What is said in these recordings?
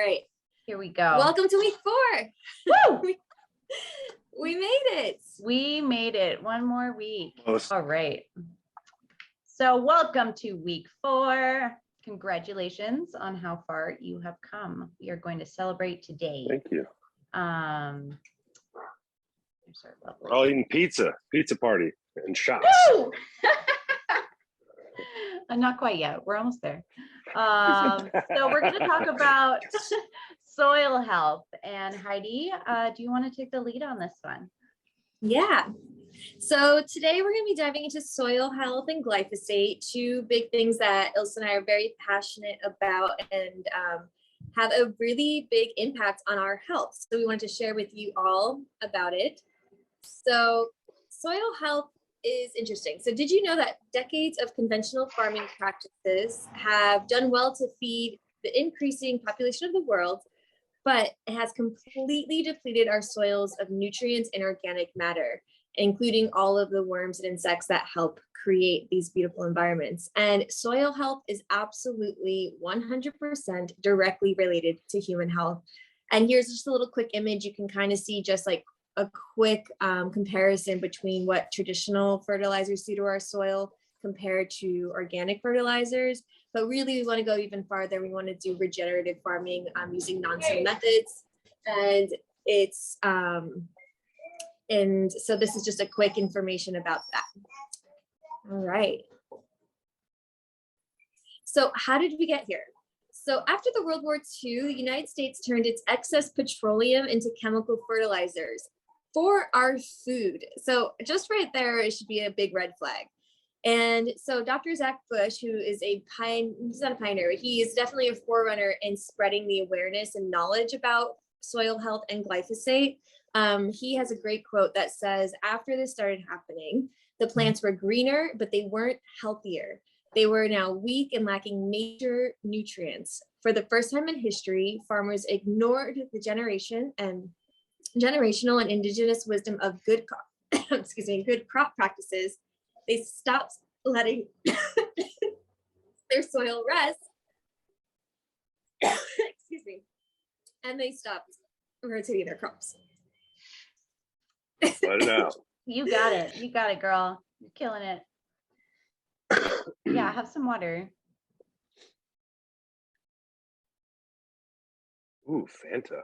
Right. Here we go. Welcome to week 4. Woo! we made it. We made it. One more week. Close. All right. So welcome to week 4. Congratulations on how far you have come. We are going to celebrate today. Thank you. There's our lovely. We're all eating pizza party and shots. Woo! Not quite yet. We're almost there. So we're going to talk about soil health. And Heidi, do you want to take the lead on this one? Yeah. So today we're going to be diving into soil health and glyphosate, 2 big things that Ilse and I are very passionate about and have a really big impact on our health. So we wanted to share with you all about it. So soil health is interesting. So did you know that decades of conventional farming practices have done well to feed the increasing population of the world, but it has completely depleted our soils of nutrients and organic matter, including all of the worms and insects that help create these beautiful environments. And soil health is absolutely 100% directly related to human health. And here's just a little quick image. You can kind of see just like a quick comparison between what traditional fertilizers do to our soil compared to organic fertilizers. But really, we want to go even farther. We want to do regenerative farming using non-soil methods. And it's and so this is just a quick information about that. All right. So how did we get here? So after the World War II, the United States turned its excess petroleum into chemical fertilizers for our food. So just right there, it should be a big red flag. And so Dr. Zach Bush, who is he's not a pioneer, but he is definitely a forerunner in spreading the awareness and knowledge about soil health and glyphosate. He has a great quote that says, after this started happening, the plants were greener, but they weren't healthier. They were now weak and lacking major nutrients. For the first time in history, farmers ignored the generational and indigenous wisdom of good crop practices. They stopped letting their soil rest. Excuse me. And they stopped rotating their crops. Let it out. You got it. You got it, girl. You're killing it. Yeah, have some water. Ooh, Fanta.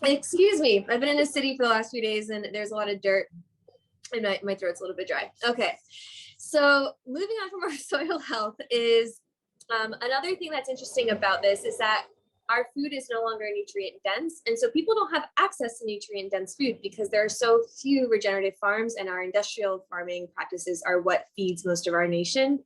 Excuse me. I've been in a city for the last few days and there's a lot of dirt and my throat's a little bit dry. Okay. So moving on from our soil health is another thing that's interesting about this is that our food is no longer nutrient dense. And so people don't have access to nutrient dense food because there are so few regenerative farms and our industrial farming practices are what feeds most of our nation.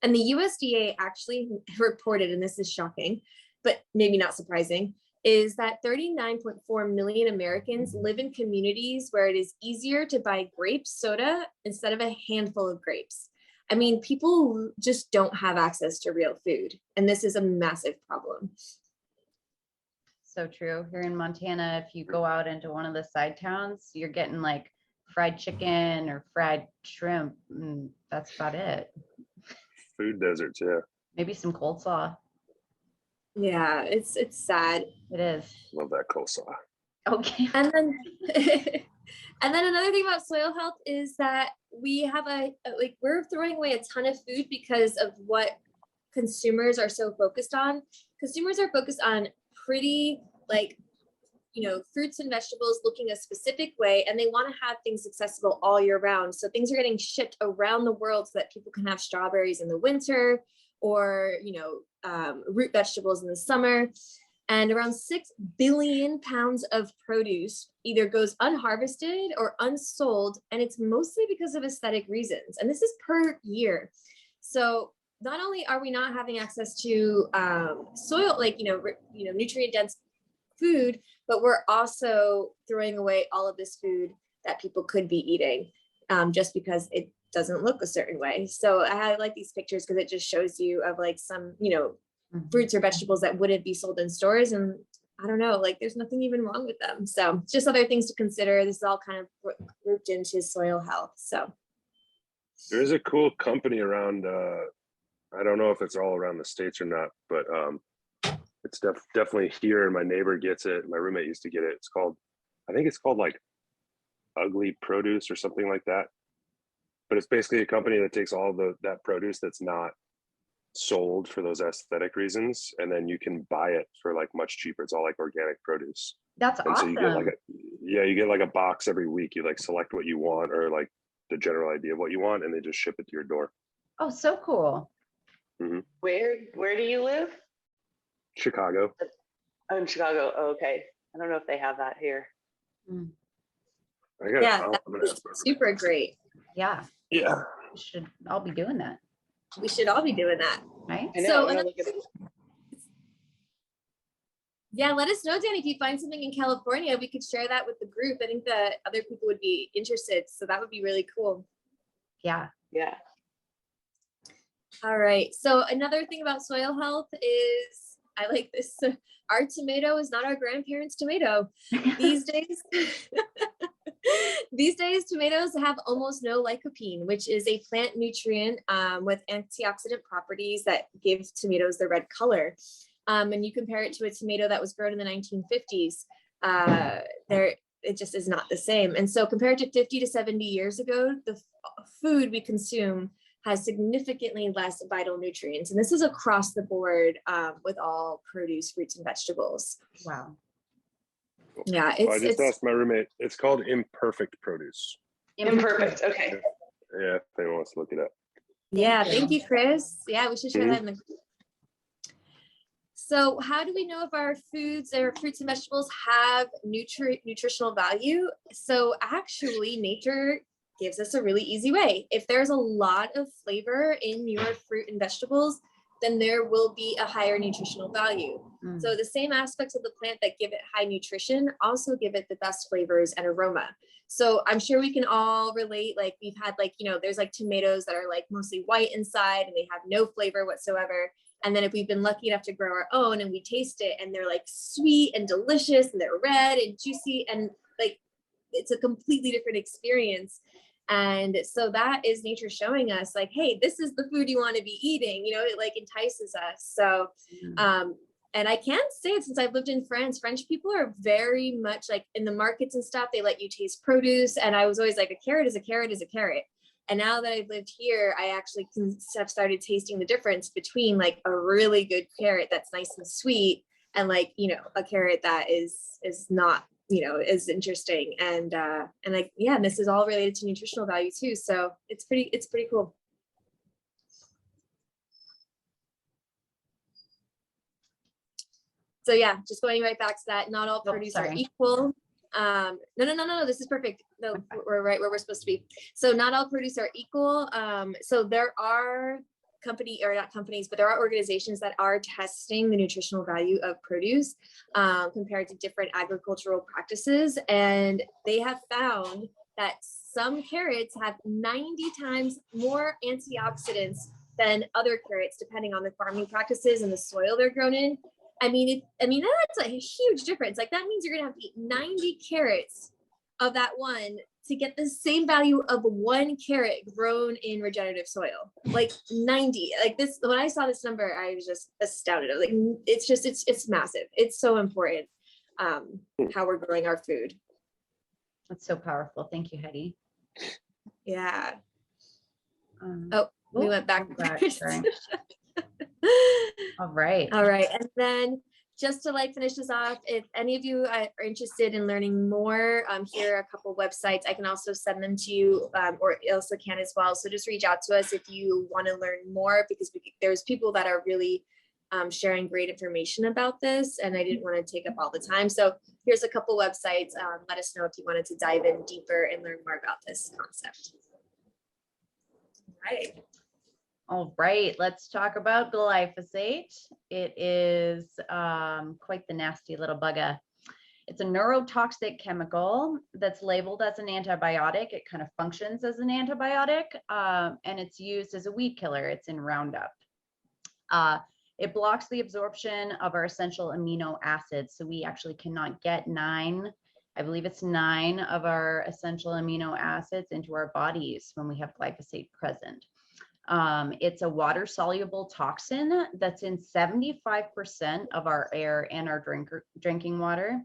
And the USDA actually reported, and this is shocking, but maybe not surprising, is that 39.4 million Americans live in communities where it is easier to buy grape soda instead of a handful of grapes. I mean, people just don't have access to real food, and this is a massive problem. So true. Here in Montana, if you go out into one of the side towns, you're getting like fried chicken or fried shrimp, and that's about it. Food deserts, yeah. Maybe some coleslaw. Yeah, it's sad. It is. Love that coleslaw. Okay. And then another thing about soil health is that we have we're throwing away a ton of food because of what consumers are so focused on. Consumers are focused on pretty fruits and vegetables looking a specific way, and they want to have things accessible all year round. So things are getting shipped around the world so that people can have strawberries in the winter or, root vegetables in the summer. And around 6 billion pounds of produce either goes unharvested or unsold, and it's mostly because of aesthetic reasons. And this is per year. So not only are we not having access to soil, nutrient dense food, but we're also throwing away all of this food that people could be eating just because it doesn't look a certain way. So I like these pictures because it just shows you of like some, fruits or vegetables that wouldn't be sold in stores. And I don't know, there's nothing even wrong with them. So just other things to consider. This is all kind of grouped into soil health. So there's a cool company around, I don't know if it's all around the States or not, but It's definitely here, and my neighbor gets it. My roommate used to get it. I think it's called like Ugly Produce or something like that. But it's basically a company that takes all that produce that's not sold for those aesthetic reasons, and then you can buy it for like much cheaper. It's all like organic produce. That's And so you get like awesome. you get like a box every week. You like select what you want, or like the general idea of what you want, and they just ship it to your door. Oh, so cool. Where do you live? Chicago. Oh, in Chicago. Oh, okay. I don't know if they have that here. I got Yeah, I'm gonna ask my super great. Yeah, roommate. Yeah. we should all be doing that, We should all be doing that. right? I know. So I'm gonna look at it. yeah, let us know, Dan, if you find something in California, we could share that with the group. I think that other people would be interested. So that would be really cool. Yeah. Yeah. All right. So another thing about soil health is, I like this. Our tomato is not our grandparents' tomato. These days, tomatoes have almost no lycopene, which is a plant nutrient with antioxidant properties that give tomatoes the red color. And you compare it to a tomato that was grown in the 1950s, it just is not the same. And so compared to 50 to 70 years ago, the food we consume has significantly less vital nutrients. And this is across the board with all produce, fruits, and vegetables. Wow. Yeah, Well, I just asked my roommate. It's called imperfect produce. Imperfect. Okay. Yeah, if anyone wants to look it up. Yeah, thank you, Chris. Yeah, we should share that in the group. So how do we know if our foods or fruits and vegetables have nutritional value? So actually, nature gives us a really easy way. If there's a lot of flavor in your fruit and vegetables, then there will be a higher nutritional value. So the same aspects of the plant that give it high nutrition also give it the best flavors and aroma. So I'm sure we can all relate, like we've had like, there's like tomatoes that are like mostly white inside and they have no flavor whatsoever. And then if we've been lucky enough to grow our own and we taste it and they're like sweet and delicious and they're red and juicy and like, it's a completely different experience. And so that is nature showing us like, hey, this is the food you want to be eating, it like entices us. So, and I can't say it since I've lived in France. French people are very much like in the markets and stuff, they let you taste produce. And I was always like, a carrot is a carrot is a carrot. And now that I've lived here, I actually have started tasting the difference between like a really good carrot that's nice and sweet and like, a carrot that is not, is interesting. And like, yeah, and this is all related to nutritional value too. So it's pretty cool. So yeah, just going right back to that, not all produce are equal. No, this is perfect. No, we're right where we're supposed to be. So not all produce are equal. So there are not companies, but there are organizations that are testing the nutritional value of produce compared to different agricultural practices. And they have found that some carrots have 90 times more antioxidants than other carrots, depending on the farming practices and the soil they're grown in. I mean, that's a huge difference. Like that means you're gonna have to eat 90 carrots of that one to get the same value of one carrot grown in regenerative soil. Like 90. Like this, when I saw this number, I was just astounded. I was like, it's massive. It's so important how we're growing our food. That's so powerful. Thank you, Heidi. Yeah. We went back. All right. And then just to like finish this off, if any of you are interested in learning more, here are a couple websites. I can also send them to you, or Ilsa can as well. So just reach out to us if you want to learn more, because there's people that are really sharing great information about this, and I didn't want to take up all the time. So here's a couple websites. Let us know if you wanted to dive in deeper and learn more about this concept. All right, let's talk about glyphosate. It is quite the nasty little bugger. It's a neurotoxic chemical that's labeled as an antibiotic. It kind of functions as an antibiotic, and it's used as a weed killer. It's in Roundup. It blocks the absorption of our essential amino acids. So we actually cannot get 9 of our essential amino acids into our bodies when we have glyphosate present. It's a water-soluble toxin that's in 75% of our air and our drinking water.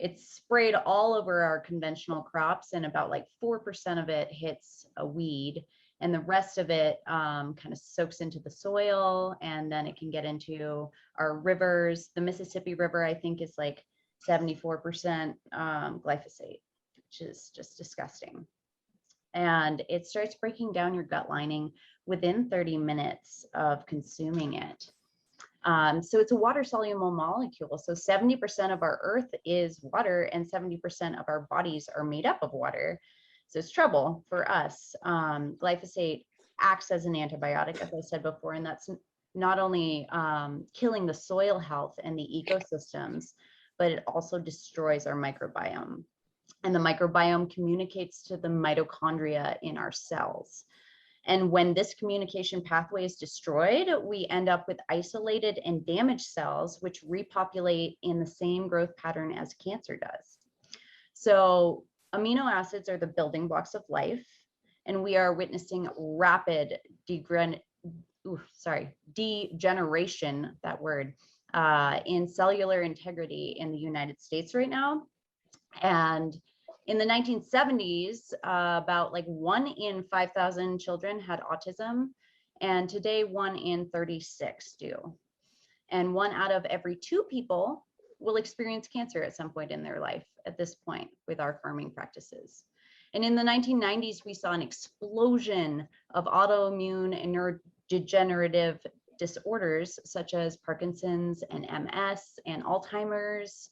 It's sprayed all over our conventional crops, and about like 4% of it hits a weed, and the rest of it kind of soaks into the soil, and then it can get into our rivers. The Mississippi River, I think, is like 74% glyphosate, which is just disgusting. And it starts breaking down your gut lining within 30 minutes of consuming it. So it's a water soluble molecule. So 70% of our earth is water, and 70% of our bodies are made up of water. So it's trouble for us. Glyphosate acts as an antibiotic, as I said before, and that's not only killing the soil health and the ecosystems, but it also destroys our microbiome. And the microbiome communicates to the mitochondria in our cells. And when this communication pathway is destroyed, we end up with isolated and damaged cells, which repopulate in the same growth pattern as cancer does. So amino acids are the building blocks of life, and we are witnessing rapid degeneration, that word, in cellular integrity in the United States right now. And in the 1970s, about like 1 in 5,000 children had autism, and today 1 in 36 do. And 1 out of every 2 people will experience cancer at some point in their life at this point with our farming practices. And in the 1990s, we saw an explosion of autoimmune and neurodegenerative disorders such as Parkinson's and MS and Alzheimer's.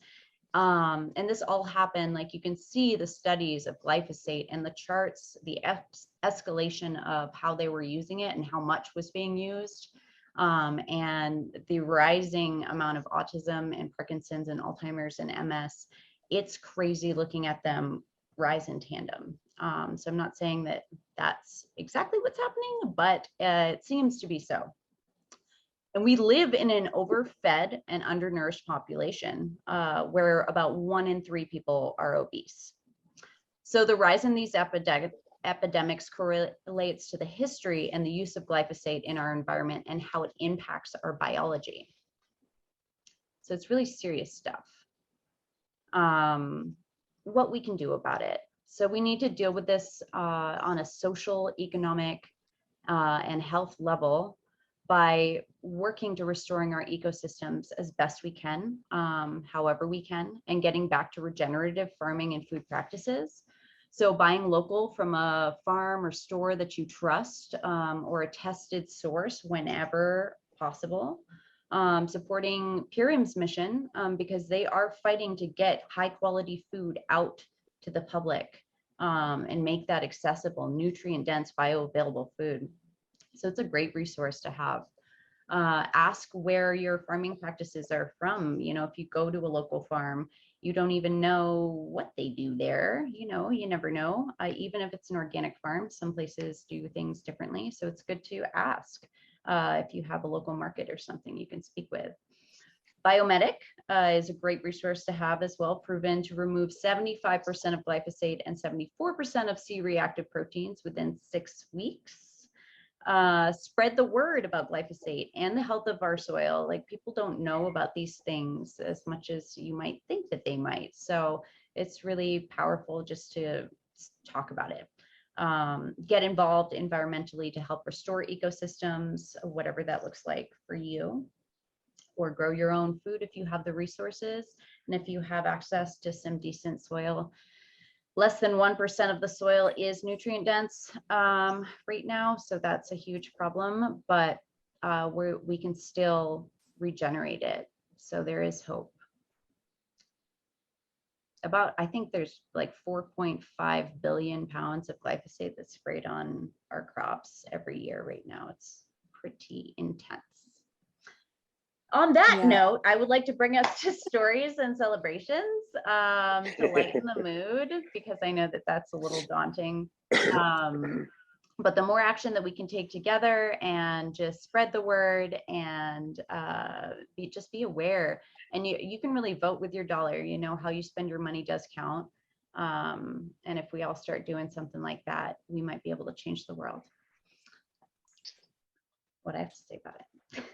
And this all happened, like you can see the studies of glyphosate and the charts, the escalation of how they were using it and how much was being used, and the rising amount of autism and Parkinson's and Alzheimer's and MS. It's crazy looking at them rise in tandem. So I'm not saying that that's exactly what's happening, but it seems to be so. And we live in an overfed and undernourished population where about 1 in 3 people are obese. So the rise in these epidemics correlates to the history and the use of glyphosate in our environment and how it impacts our biology. So it's really serious stuff. What we can do about it. So we need to deal with this on a social, economic, and health level by working to restoring our ecosystems as best we can, however we can, and getting back to regenerative farming and food practices. So buying local from a farm or store that you trust, or a tested source whenever possible. Supporting Purium's mission, because they are fighting to get high quality food out to the public, and make that accessible, nutrient dense, bioavailable food. So it's a great resource to have. Ask where your farming practices are from. You know, if you go to a local farm, you don't even know what they do there. You know, you never know. Even if it's an organic farm, some places do things differently. So it's good to ask if you have a local market or something you can speak with. Biomedic is a great resource to have as well, proven to remove 75% of glyphosate and 74% of C-reactive proteins within 6 weeks. Spread the word about glyphosate and the health of our soil. Like, people don't know about these things as much as you might think that they might. So it's really powerful just to talk about it. Get involved environmentally to help restore ecosystems, whatever that looks like for you, or grow your own food if you have the resources. And if you have access to some decent soil. Less than 1% of the soil is nutrient dense right now, so that's a huge problem, but we can still regenerate it. So there is hope. I think there's like 4.5 billion pounds of glyphosate that's sprayed on our crops every year right now. It's pretty intense. On that note, I would like to bring us to stories and celebrations to lighten the mood, because I know that that's a little daunting. But the more action that we can take together and just spread the word and just be aware. And you can really vote with your dollar. You know, how you spend your money does count. And if we all start doing something like that, we might be able to change the world. what I have to say about it.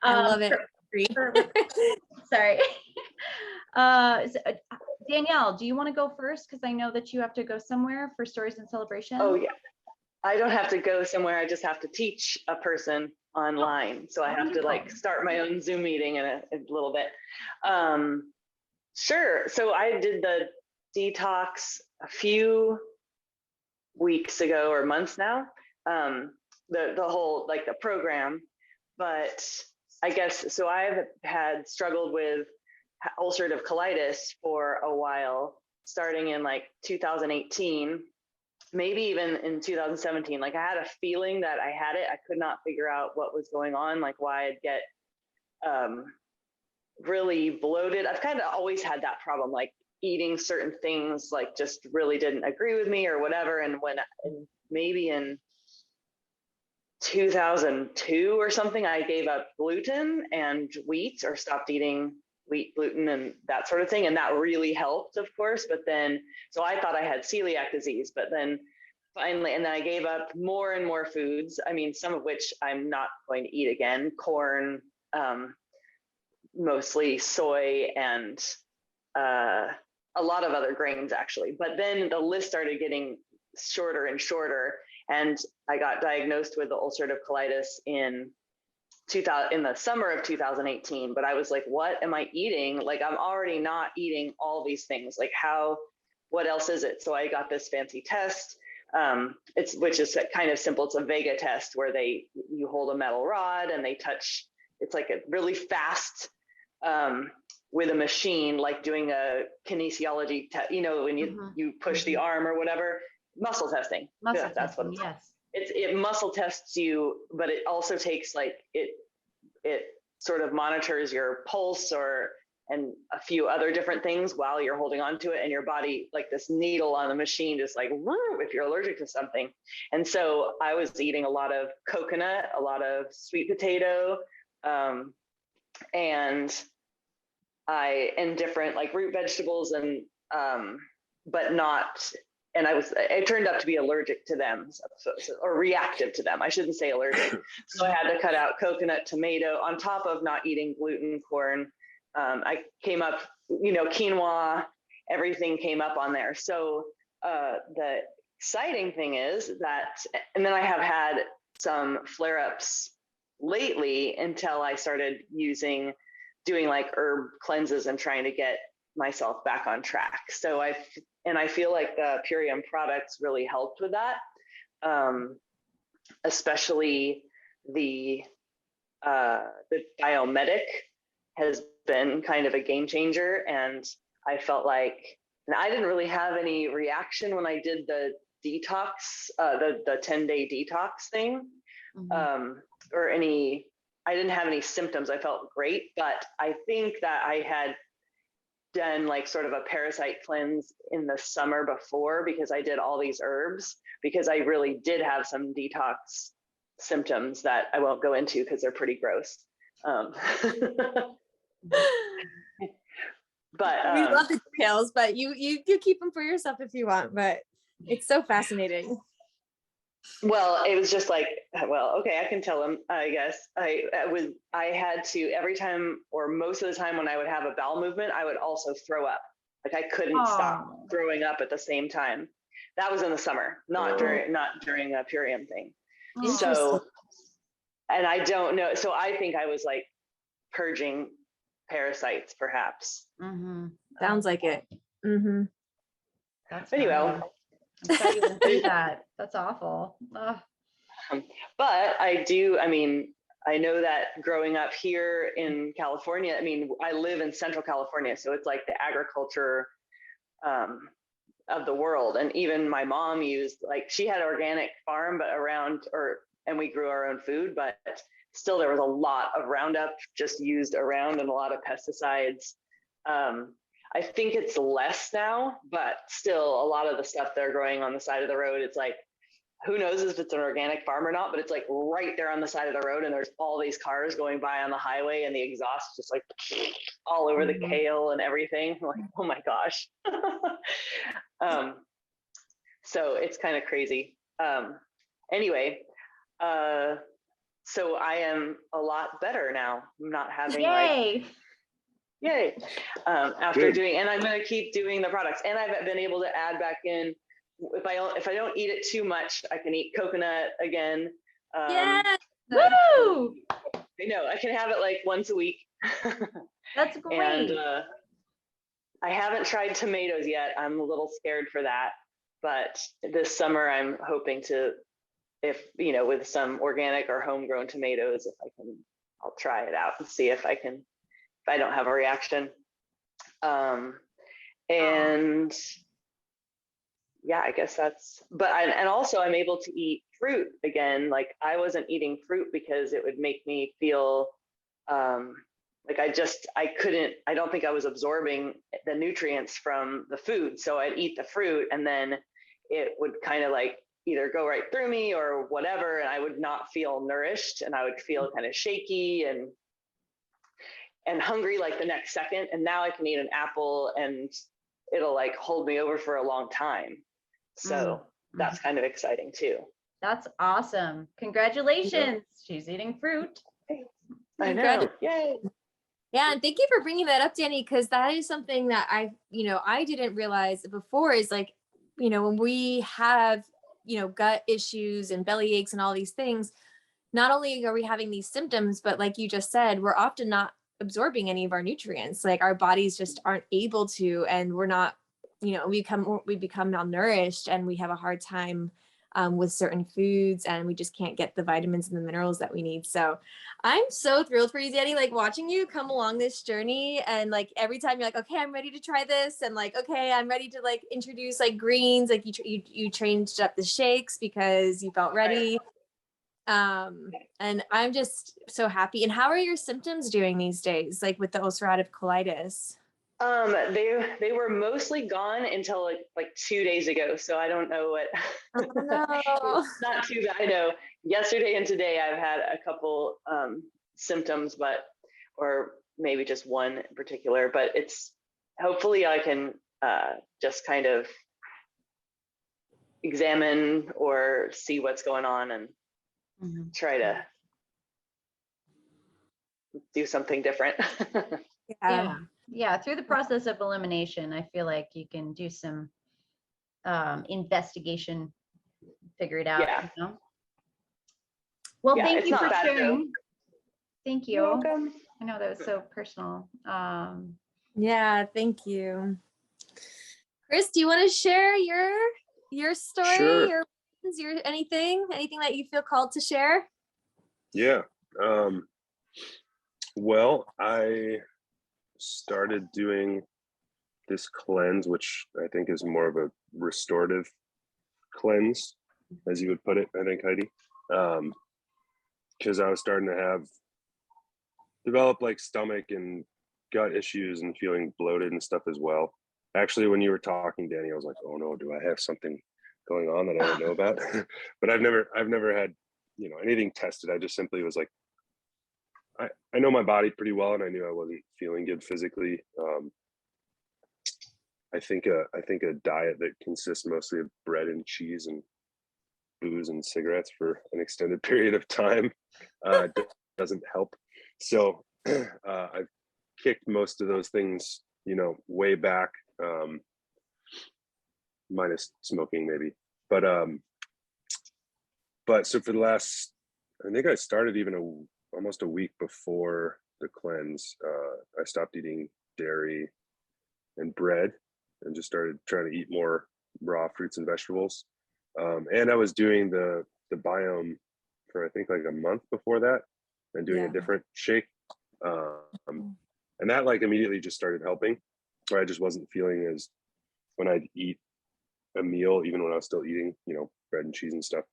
I love it. Sorry. Danielle, do you want to go first? Because I know that you have to go somewhere for Stories and Celebration. Oh yeah, I don't have to go somewhere. I just have to teach a person online. So I have to like start my own Zoom meeting in a little bit. Sure. So I did the detox a few weeks ago or months now. The whole like the program, but I guess so. I've had struggled with ulcerative colitis for a while, starting in like 2018, maybe even in 2017. Like I had a feeling that I had it. I could not figure out what was going on, like why I'd get really bloated. I've kind of always had that problem, like eating certain things like just really didn't agree with me or whatever. And maybe in 2002 or something, I gave up gluten and wheat, or stopped eating wheat, gluten, and that sort of thing. And that really helped, of course. But then, so I thought I had celiac disease, but then finally, and then I gave up more and more foods. I mean, some of which I'm not going to eat again, corn, mostly soy, and a lot of other grains actually. But then the list started getting shorter and shorter, and I got diagnosed with the ulcerative colitis in the summer of 2018. But I was like, what am I eating? Like, I'm already not eating all these things. Like, what else is it? So I got this fancy test, which is kind of simple. It's a Vega test where you hold a metal rod and they touch. It's like a really fast, with a machine, like doing a kinesiology test, when you push the arm or whatever. Muscle testing. Muscle That's testing, what yes. It muscle tests you, but it also takes it sort of monitors your pulse and a few other different things while you're holding on to it, and your body, like this needle on the machine, just like, woo, if you're allergic to something. And so I was eating a lot of coconut, a lot of sweet potato, and different like root vegetables, and but not. And it turned out to be allergic to them, or reactive to them. I shouldn't say allergic. So I had to cut out coconut, tomato, on top of not eating gluten, corn. I came up, quinoa, everything came up on there. So the exciting thing is that, and then I have had some flare-ups lately until I started doing like herb cleanses and trying to get myself back on track. So I feel like the Purium products really helped with that, especially the Biomedic has been kind of a game changer. And I felt like, and I didn't really have any reaction when I did the detox, the 10-day detox thing, I didn't have any symptoms. I felt great, but I think that I had done like sort of a parasite cleanse in the summer before, because I did all these herbs, because I really did have some detox symptoms that I won't go into because they're pretty gross. But we love the details, but you keep them for yourself if you want, but it's so fascinating. Well, it was just like, okay, I can tell them, I guess. I had to, every time, or most of the time when I would have a bowel movement, I would also throw up. Like I couldn't stop throwing up at the same time. That was in the summer, not during a Purium thing. So, and I don't know. So I think I was like purging parasites, perhaps. Sounds like it. That's anyway. I'm sorry you went through that. That's awful. But I know that growing up here in California, I live in Central California, so it's like the agriculture of the world. And even my mom she had an organic farm, but and we grew our own food, but still there was a lot of Roundup just used around, and a lot of pesticides. I think it's less now, but still a lot of the stuff they're growing on the side of the road, it's like, who knows if it's an organic farm or not, but it's like right there on the side of the road, and there's all these cars going by on the highway, and the exhaust just like all over the kale and everything. I'm like, oh my gosh. So it's kind of crazy. Anyway, so I am a lot better now. I'm not having Yay. yay. After Good. doing, and I'm going to keep doing the products. And I've been able to add back in, if I don't eat it too much, I can eat coconut again. Yeah. Woo! I know I can have it like once a week. That's great. And I haven't tried tomatoes yet. I'm a little scared for that, but this summer I'm hoping to, if with some organic or homegrown tomatoes, if I can, I'll try it out and see if I don't have a reaction. And yeah, I guess that's, and also I'm able to eat fruit again. Like I wasn't eating fruit because it would make me feel like I don't think I was absorbing the nutrients from the food. So I'd eat the fruit and then it would kind of like either go right through me or whatever. And I would not feel nourished and I would feel kind of shaky and hungry like the next second. And now I can eat an apple and it'll like hold me over for a long time. So that's kind of exciting too. That's awesome. Congratulations. She's eating fruit. I know. Yay. Yeah, and thank you for bringing that up, Danny, because that is something that I didn't realize before is like, when we have, gut issues and belly aches and all these things, not only are we having these symptoms, but like you just said, we're often not absorbing any of our nutrients. Like our bodies just aren't able to, and we're not, we become malnourished and we have a hard time with certain foods, and we just can't get the vitamins and the minerals that we need. So I'm so thrilled for you, Danny, like watching you come along this journey. And like every time you're like, okay, I'm ready to try this. And like, okay, I'm ready to like introduce like greens. Like you changed up the shakes because you felt ready. And I'm just so happy. And how are your symptoms doing these days? Like with the ulcerative colitis? They were mostly gone until like 2 days ago. So I don't know what. Oh, no. It's not too bad. I know yesterday and today I've had a couple symptoms, or maybe just one in particular. But it's hopefully I can just kind of examine or see what's going on and try to do something different. Yeah. Through the process of elimination, I feel like you can do some investigation, figure it out. Yeah. Well, Yeah, thank it's you not for bad, sharing. though. Thank you. You're welcome. I know that was so personal. Yeah, thank you. Chris, do you want to share your story, Sure. your anything that you feel called to share? Yeah. Well, I started doing this cleanse, which I think is more of a restorative cleanse, as you would put it, I think, Heidi. Because I was starting to develop like stomach and gut issues and feeling bloated and stuff as well. Actually, when you were talking, Danny, I was like, oh no, do I have something going on that I don't know about? But I've never had, anything tested. I just simply was like, I know my body pretty well, and I knew I wasn't feeling good physically. I think a diet that consists mostly of bread and cheese and booze and cigarettes for an extended period of time doesn't help. So I've kicked most of those things, way back, minus smoking maybe. But so for the last, I think I started even almost a week before the cleanse. I stopped eating dairy and bread and just started trying to eat more raw fruits and vegetables. And I was doing the biome for I think like a month before that, and doing a different shake. And that like immediately just started helping, where I just wasn't feeling as, when I'd eat a meal, even when I was still eating, bread and cheese and stuff,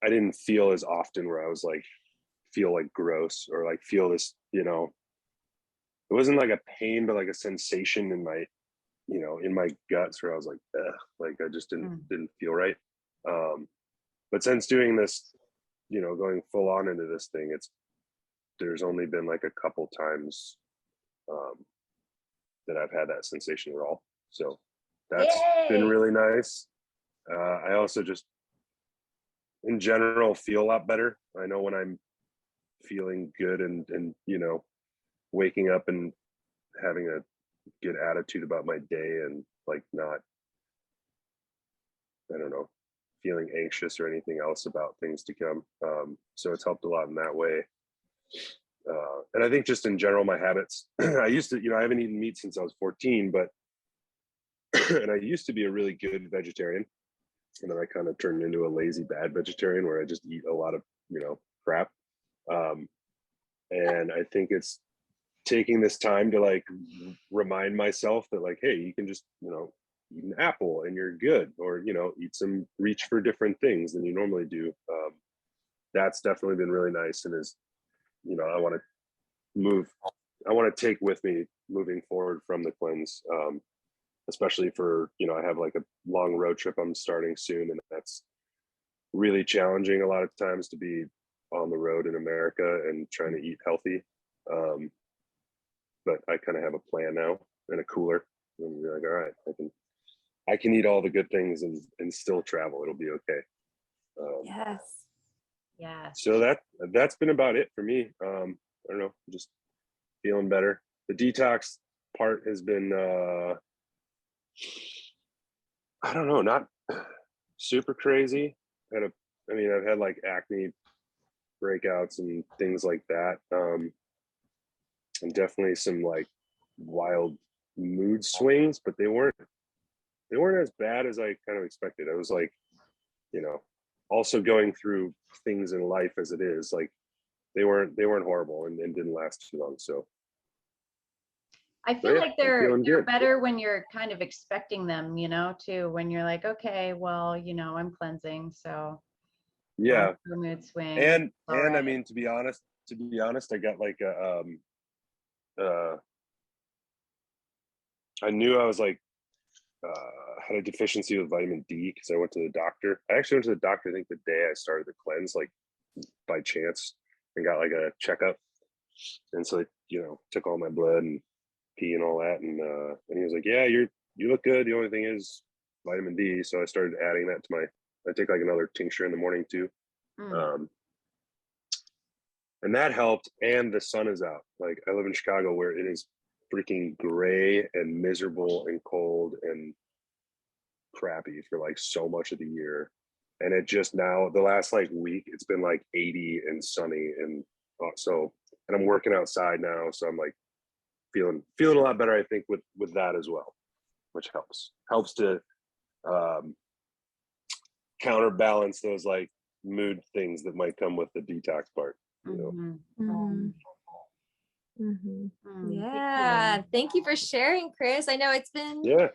I didn't feel as often where I was like, feel like gross or like feel this, it wasn't like a pain, but like a sensation in my, in my guts where I was like, ugh, like I just didn't feel right. But since doing this, going full on into this thing, there's only been like a couple times that I've had that sensation at all. So that's been really nice. I also just in general feel a lot better. I know when I'm feeling good and you know, waking up and having a good attitude about my day and like not, I don't know, feeling anxious or anything else about things to come. So it's helped a lot in that way. And I think just in general, my habits, I used to, you know, I haven't eaten meat since I was 14, but, and I used to be a really good vegetarian. And then I kind of turned into a lazy, bad vegetarian where I just eat a lot of, you know, crap. And I think it's taking this time to like remind myself that like, hey, you can just, you know, eat an apple and you're good, or, you know, reach for different things than you normally do. That's definitely been really nice. And is, you know, I want to take with me moving forward from the cleanse, especially for, you know, I have like a long road trip I'm starting soon, and that's really challenging a lot of times to be on the road in America and trying to eat healthy. But I kind of have a plan now and a cooler, and be like, all right, I can eat all the good things and still travel. It'll be okay. Yes. Yeah. So that's been about it for me. I don't know, just feeling better. The detox part has been, I don't know, not super crazy. I've had like acne breakouts and things like that. And definitely some like wild mood swings, but they weren't as bad as I kind of expected. I was like, you know, also going through things in life as it is, like they weren't horrible and didn't last too long. So I feel yeah, like I'm they're feeling good. better when you're kind of expecting them, you know, too, when you're like, okay, well, you know, I'm cleansing, so Yeah. the mood swing. And all right. I mean, to be honest, I got like a I knew I was like had a deficiency with vitamin D because I went to the doctor. I actually went to the doctor, I think the day I started the cleanse, like by chance, and got like a checkup. And so, you know, took all my blood and pee and all that. And he was like, yeah, you look good. The only thing is vitamin D. So I started adding that to I take like another tincture in the morning too. And that helped. And the sun is out. Like I live in Chicago where it is freaking gray and miserable and cold and crappy for like so much of the year. And it just now, the last like week, it's been like 80 and sunny. And and I'm working outside now. So I'm like feeling a lot better, I think, with that as well, which helps to counterbalance those like mood things that might come with the detox part, you know. Yeah, thank you for sharing, Chris. I know it's been it's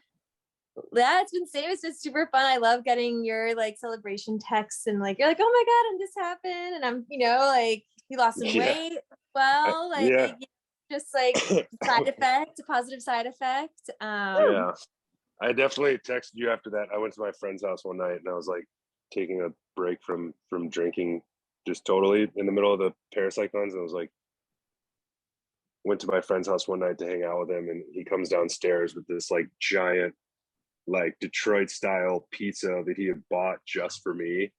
been same. It's been super fun. I love getting your like celebration texts and like you're like, oh my god, and this happened, and I'm, you know, like you lost some weight. Well, like just like a positive side effect. Yeah, I definitely texted you after that. I went to my friend's house one night and I was like taking a break from drinking just totally in the middle of the paracyclones. And I was like, went to my friend's house one night to hang out with him, and he comes downstairs with this like giant like Detroit style pizza that he had bought just for me.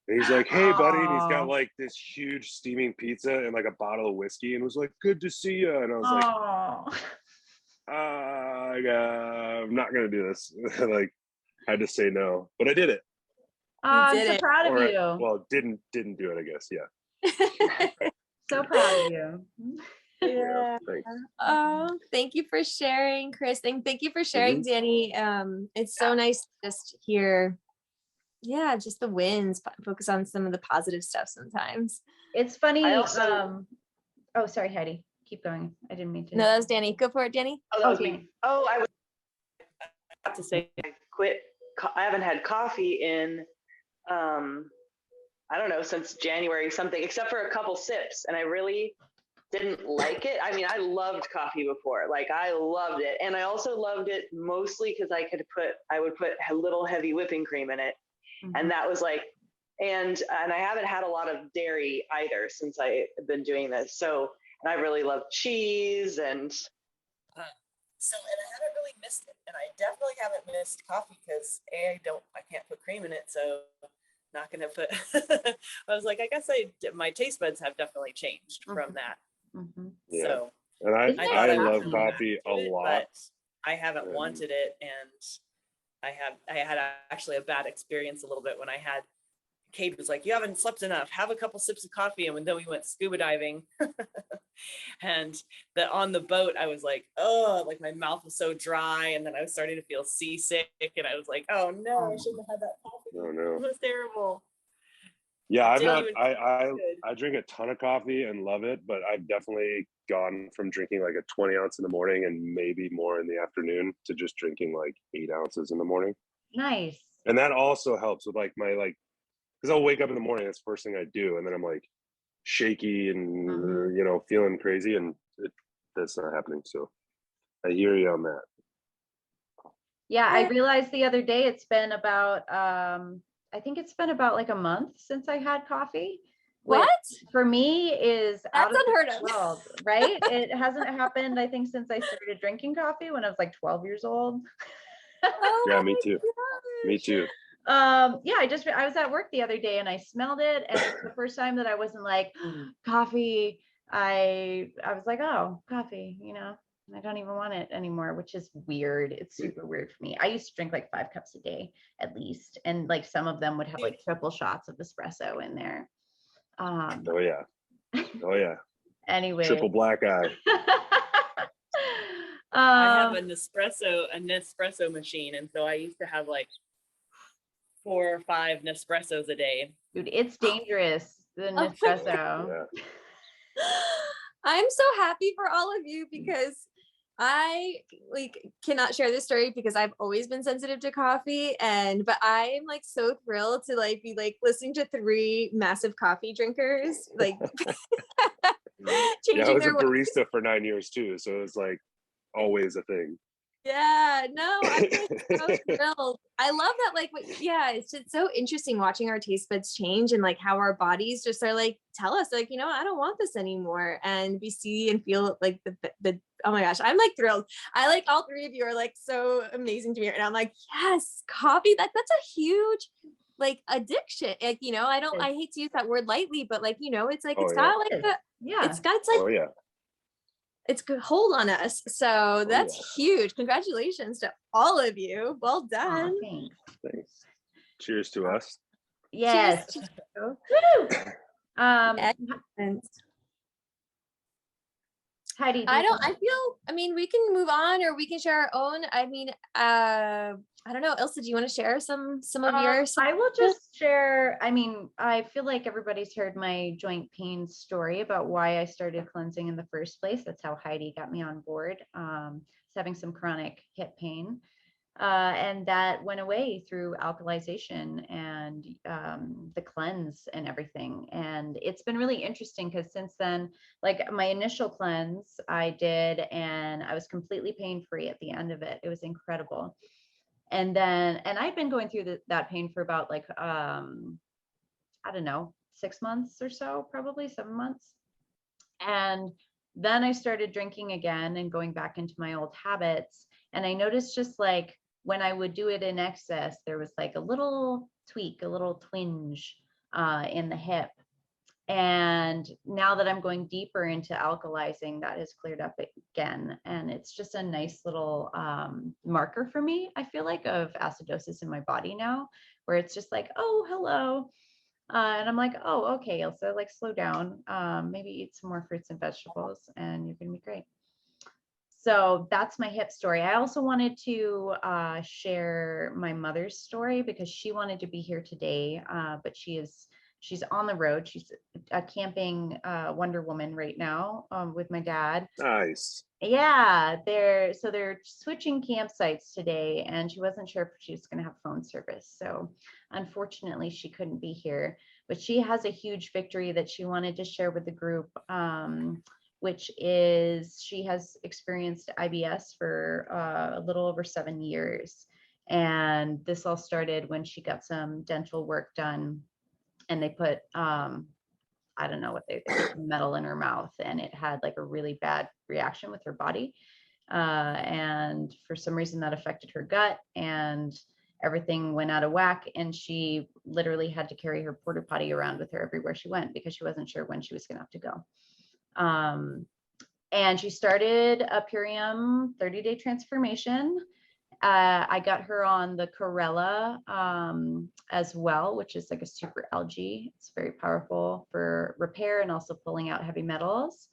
And he's like, hey buddy, and he's got like this huge steaming pizza and like a bottle of whiskey, and was like, good to see you. And I was like, I'm not gonna do this. Like I had to say no, but I did it. I'm so proud of you. Well, didn't do it, I guess. Yeah. So proud of you. Yeah. Oh, thank you for sharing, Chris. Thank you for sharing, Danny. It's so nice to just hear, just the wins, focus on some of the positive stuff sometimes. It's funny. Oh, sorry, Heidi. Keep going. I didn't mean to. No, that was Danny. Go for it, Danny. Oh, that was me. Oh, I was about to say I quit. I haven't had coffee in I don't know, since January something, except for a couple sips, and I really didn't like it. I mean, I loved coffee before, like I loved it, and I also loved it mostly because I would put a little heavy whipping cream in it, and that was like, and I haven't had a lot of dairy either since I have been doing this. So, and I really love cheese and. And I haven't really missed it, and I definitely haven't missed coffee because I can't put cream in it, so not gonna put. I was like, I guess my taste buds have definitely changed from that. Mhm. Yeah. So And I Isn't it thought I I would love come coffee back a to it, lot. but I haven't And wanted it, and I had actually a bad experience a little bit when I had. Kate was like, "You haven't slept enough. Have a couple sips of coffee." And then we went scuba diving, and on the boat, I was like, "Oh," like my mouth was so dry, and then I was starting to feel seasick, and I was like, "Oh no, I shouldn't have had that coffee. oh no. It was terrible." Yeah, I'm Didn't not. even I taste good. I drink a ton of coffee and love it, but I've definitely gone from drinking like a 20 ounce in the morning and maybe more in the afternoon to just drinking like 8 ounces in the morning. Nice. And that also helps with like my because I'll wake up in the morning. That's the first thing I do, and then I'm like shaky and Mhm. feeling crazy, and that's not happening. So I hear you on that. Yeah, I realized the other day it's been about I think it's been about like a month since I had coffee, which What? for me is out That's of unheard this of. world, right? It hasn't happened, I think, since I started drinking coffee when I was like 12 years old. Oh Yeah, me my too. Me gosh. too. Yeah, I was at work the other day and I smelled it, and it's the first time that I wasn't like coffee. I was like, oh, coffee, I don't even want it anymore, which is weird. It's super weird for me. I used to drink like 5 cups a day at least, and like some of them would have like triple shots of espresso in there. Oh yeah. Oh yeah. Anyway. Triple black eye. I have a Nespresso machine, and so I used to have like 4 or 5 Nespressos a day. Dude, it's dangerous, the Oh my Nespresso. Yeah. I'm so happy for all of you because I cannot share this story because I've always been sensitive to coffee, but I'm like so thrilled to like be like listening to 3 massive coffee drinkers like Yeah, I changing was a their ways. barista for 9 years too, so it's like always a thing. Yeah, no, I'm like so thrilled. I love that, like, it's just so interesting watching our taste buds change and like how our bodies just are like, tell us, like, I don't want this anymore. And we see and feel like the oh my gosh, I'm like thrilled. I like all 3 of you are like so amazing to me. And I'm like, yes, coffee, that's a huge like addiction. Like, I hate to use that word lightly, but like, it's like, Oh it's yeah. got like it's like, Oh yeah. it's good hold on us. So that's huge. Congratulations to all of you. Well done. Aw, thanks. Thanks. Cheers to us. Yes. Cheers to you. Woo! Excellent. Heidi, I mean, we can move on or we can share our own. I mean, I don't know. Ilse, do you want to share some of yours? I will just share. I mean, I feel like everybody's heard my joint pain story about why I started cleansing in the first place. That's how Heidi got me on board. Having some chronic hip pain. And that went away through alkalization and the cleanse and everything. And it's been really interesting because since then, like my initial cleanse I did, and I was completely pain-free at the end of it. It was incredible. And I'd been going through that pain for about like, I don't know, 6 months or so, probably 7 months. And then I started drinking again and going back into my old habits. And I noticed just like when I would do it in excess, there was like a little tweak, a little twinge in the hip. And now that I'm going deeper into alkalizing, that has cleared up again. And it's just a nice little marker for me, I feel like, of acidosis in my body now, where it's just like, oh, hello. And I'm like, oh, okay, Ilse, like slow down. Maybe eat some more fruits and vegetables and you're going to be great. So that's my hip story. I also wanted to share my mother's story because she wanted to be here today, but she's on the road. She's a camping Wonder Woman right now with my dad. Nice. Yeah, they're switching campsites today, and she wasn't sure if she was going to have phone service. So unfortunately, she couldn't be here. But she has a huge victory that she wanted to share with the group, which is she has experienced IBS for a little over 7 years. And this all started when she got some dental work done, and they put I don't know what they put metal in her mouth, and it had like a really bad reaction with her body. And for some reason that affected her gut, and everything went out of whack, and she literally had to carry her porta potty around with her everywhere she went because she wasn't sure when she was going to have to go. And she started a Purium 30-day transformation. I got her on the Corella as well, which is like a super algae. It's very powerful for repair and also pulling out heavy metals.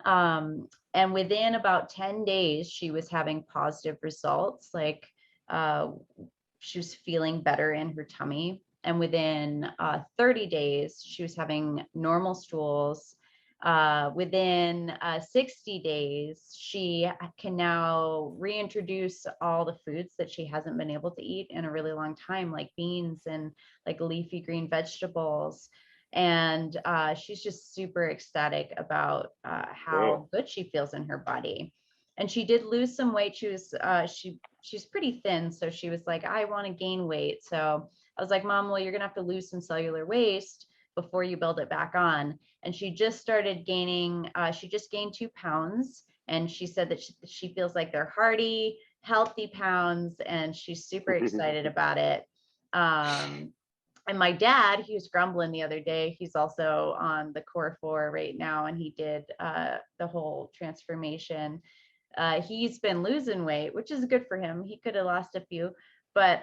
And within about 10 days, she was having positive results. Like she was feeling better in her tummy. And within 30 days, she was having normal stools. Within 60 days, she can now reintroduce all the foods that she hasn't been able to eat in a really long time, like beans and like leafy green vegetables. And she's just super ecstatic about how good she feels in her body. And she did lose some weight. She was she's pretty thin, so she was like, I want to gain weight. So I was like, Mom, well, you're gonna have to lose some cellular waste before you build it back on. And she just started gaining, she just gained 2 pounds. And she said that she feels like they're hearty, healthy pounds, and she's super excited about it. And my dad, he was grumbling the other day. He's also on the Core 4 right now, and he did the whole transformation. He's been losing weight, which is good for him. He could have lost a few, but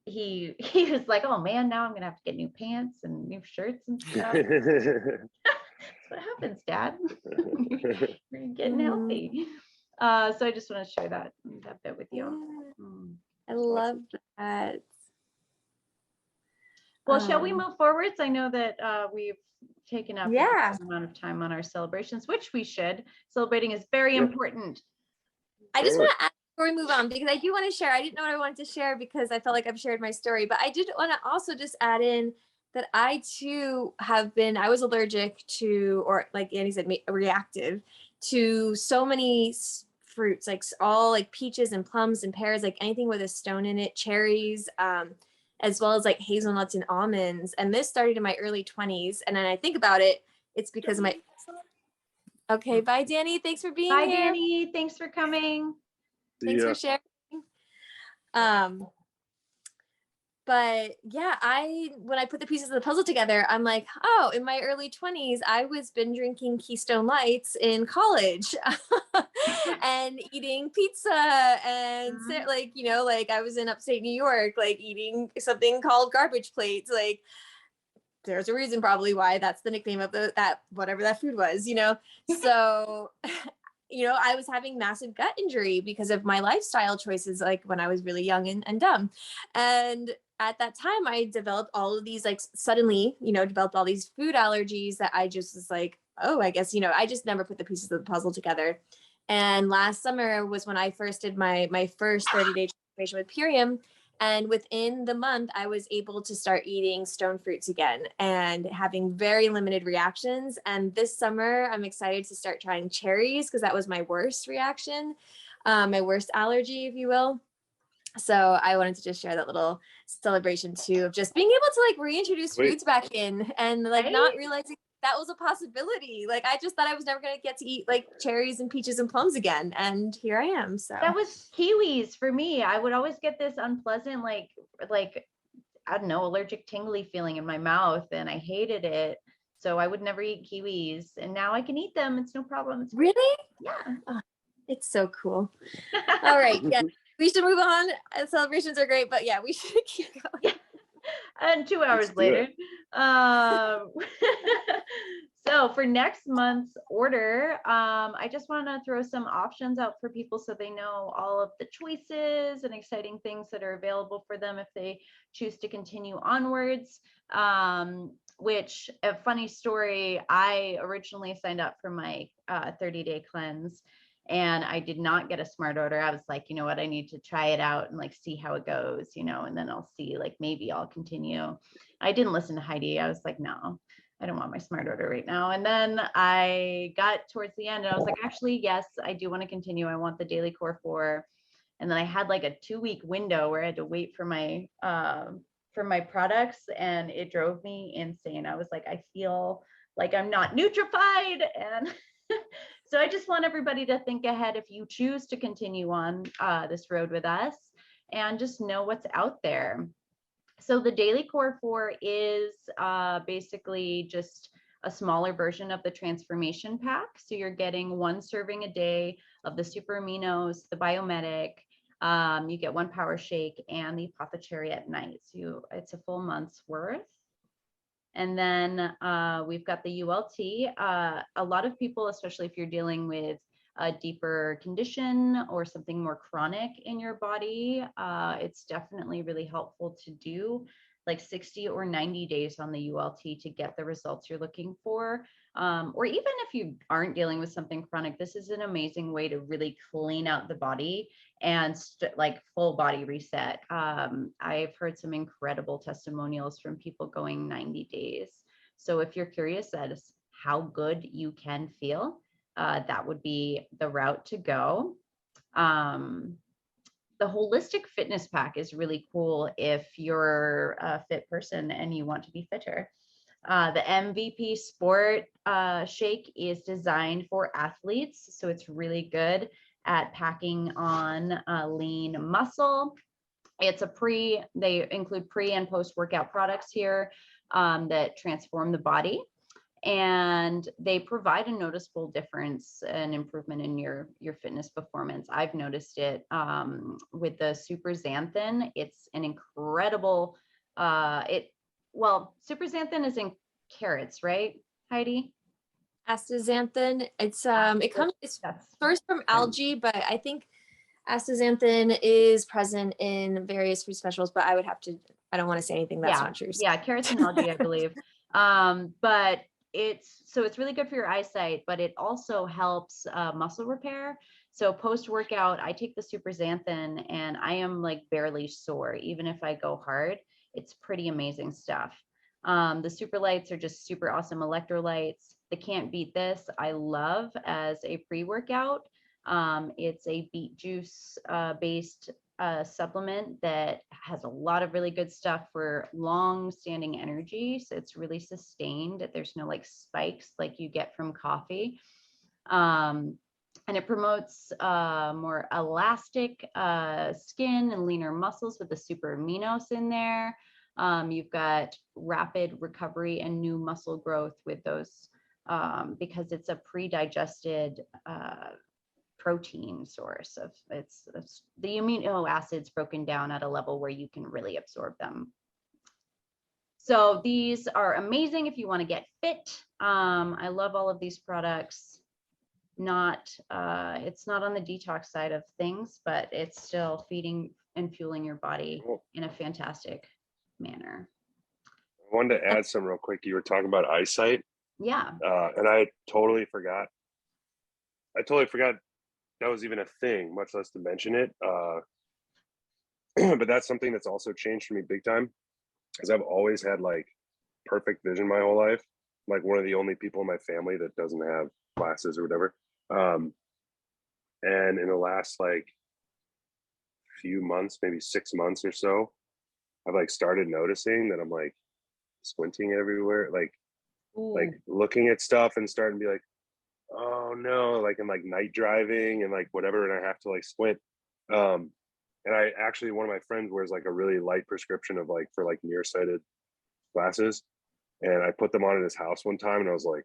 he was like, oh man, now I'm gonna have to get new pants and new shirts and stuff. That's what happens, Dad. You're getting healthy. So I just want to share that bit with you. I love that. Well, shall we move forwards? I know that we've taken up a amount of time on our celebrations, which we should. Celebrating is very important. I just want to add before we move on, because I do want to share. I didn't know what I wanted to share because I felt like I've shared my story, but I did want to also just add in that I too I was allergic to, or like Annie said, reactive to so many fruits, like all like peaches and plums and pears, like anything with a stone in it, cherries, as well as like hazelnuts and almonds. And this started in my early 20s. And then I think about it, it's because of my, okay, bye Danny, thanks for being here. Bye Danny, thanks for coming. Thanks for sharing. But yeah, when I put the pieces of the puzzle together, I'm like, oh, in my early 20s, I was been drinking Keystone Lights in college and eating pizza and like, you know, like I was in upstate New York, like eating something called garbage plates. Like there's a reason probably why that's the nickname of that whatever that food was, you know? So, you know, I was having massive gut injury because of my lifestyle choices, like when I was really young and dumb. And at that time, I developed all of these, like suddenly, you know, developed all these food allergies that I just was like, oh, I guess, you know, I just never put the pieces of the puzzle together. And last summer was when I first did my first 30-day transformation with Purium. And within the month, I was able to start eating stone fruits again and having very limited reactions. And this summer, I'm excited to start trying cherries because that was my worst reaction, my worst allergy, if you will. So I wanted to just share that little celebration too, of just being able to like reintroduce foods back in and like not realizing that was a possibility. Like I just thought I was never going to get to eat like cherries and peaches and plums again. And here I am. So that was kiwis for me. I would always get this unpleasant, like, I don't know, allergic tingly feeling in my mouth, and I hated it. So I would never eat kiwis, and now I can eat them. It's no problem. It's really? Yeah. Oh, it's so cool. All right. Yeah. We should move on. Celebrations are great, but yeah, we should keep going. Yeah. And 2 hours later. So for next month's order, I just want to throw some options out for people so they know all of the choices and exciting things that are available for them if they choose to continue onwards. Which, a funny story, I originally signed up for my 30-day cleanse, and I did not get a smart order. I was like, you know what, I need to try it out and like see how it goes, you know, and then I'll see, like maybe I'll continue. I didn't listen to Heidi. I was like, no, I don't want my smart order right now. And then I got towards the end and I was like, actually, yes, I do want to continue. I want the daily Core 4. And then I had like a 2-week window where I had to wait for my products, and it drove me insane. I was like, I feel like I'm not nutrified. And so I just want everybody to think ahead if you choose to continue on this road with us. and just know what's out there. So the Daily Core 4 is basically just a smaller version of the transformation pack. So you're getting 1 serving a day of the super aminos, the biometic, you get 1 power shake, and the apothecary at night. So it's a full month's worth. And then we've got the ULT. A lot of people, especially if you're dealing with a deeper condition or something more chronic in your body, it's definitely really helpful to do like 60 or 90 days on the ULT to get the results you're looking for. Or even if you aren't dealing with something chronic, this is an amazing way to really clean out the body and like full body reset. I've heard some incredible testimonials from people going 90 days. So if you're curious as how good you can feel, that would be the route to go. The holistic fitness pack is really cool if you're a fit person and you want to be fitter. The MVP Sport Shake is designed for athletes, so it's really good at packing on lean muscle. It's they include pre and post workout products here that transform the body, and they provide a noticeable difference and improvement in your fitness performance. I've noticed it with the Super Xanthan. It's an incredible, Super Xanthan is in carrots, right, Heidi? Astaxanthin, it's sourced from algae, but I think astaxanthin is present in various fruit specials, but I don't want to say anything that's not true. Yeah, carrots and algae, I believe. But it's really good for your eyesight, but it also helps muscle repair. So post-workout, I take the Super Xanthan and I am like barely sore, even if I go hard. It's pretty amazing stuff. The super lights are just super awesome electrolytes. The Can't Beat This, I love as a pre-workout. It's a beet juice based supplement that has a lot of really good stuff for long-standing energy. So it's really sustained. There's no like spikes like you get from coffee. And it promotes more elastic skin and leaner muscles with the super aminos in there. You've got rapid recovery and new muscle growth with those because it's a pre-digested protein source of it's the amino acids broken down at a level where you can really absorb them. So these are amazing if you want to get fit. I love all of these products. It's not on the detox side of things, but it's still feeding and fueling your body in a fantastic manner. I wanted to add some real quick. You were talking about eyesight. Yeah. And I totally forgot that was even a thing, much less to mention it. But that's something that's also changed for me big time, because I've always had like perfect vision my whole life. Like one of the only people in my family that doesn't have glasses or whatever. And in the last like few months, maybe 6 months or so, I've like started noticing that I'm like squinting everywhere, like looking at stuff and starting to be like, oh no, like I'm like night driving and like whatever, and I have to like squint. And I actually, one of my friends wears like a really light prescription of like for like nearsighted glasses, and I put them on in his house one time, and I was like,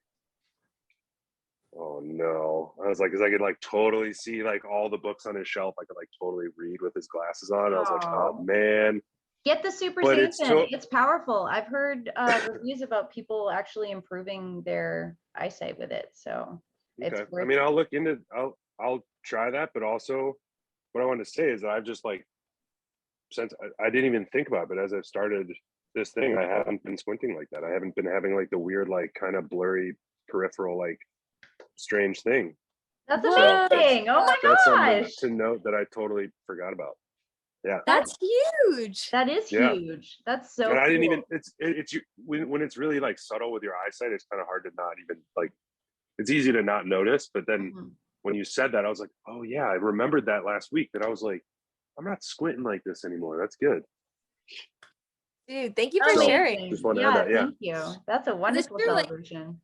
oh no. I was like, because I could like totally see like all the books on his shelf. I could like totally read with his glasses on. I was like, oh man. Get the Super Xanthan. It's powerful. I've heard reviews about people actually improving their eyesight with it. So it's I mean, I'll look into I'll try that, but also what I wanted to say is that I've just like, since I didn't even think about it, but as I've started this thing, I haven't been squinting like that. I haven't been having like the weird, like kind of blurry peripheral, like strange thing. That's amazing. Oh my gosh. Something to note that I totally forgot about. Yeah. That's huge. That is huge. That's so and I didn't cool. even, it's when it's really like subtle with your eyesight, it's kind of hard to not even like, it's easy to not notice. But then when you said that, I was like, oh yeah, I remembered that last week, that I was like, I'm not squinting like this anymore. That's good. Dude, thank you for sharing. Just want to add that. Thank you. That's a wonderful celebration.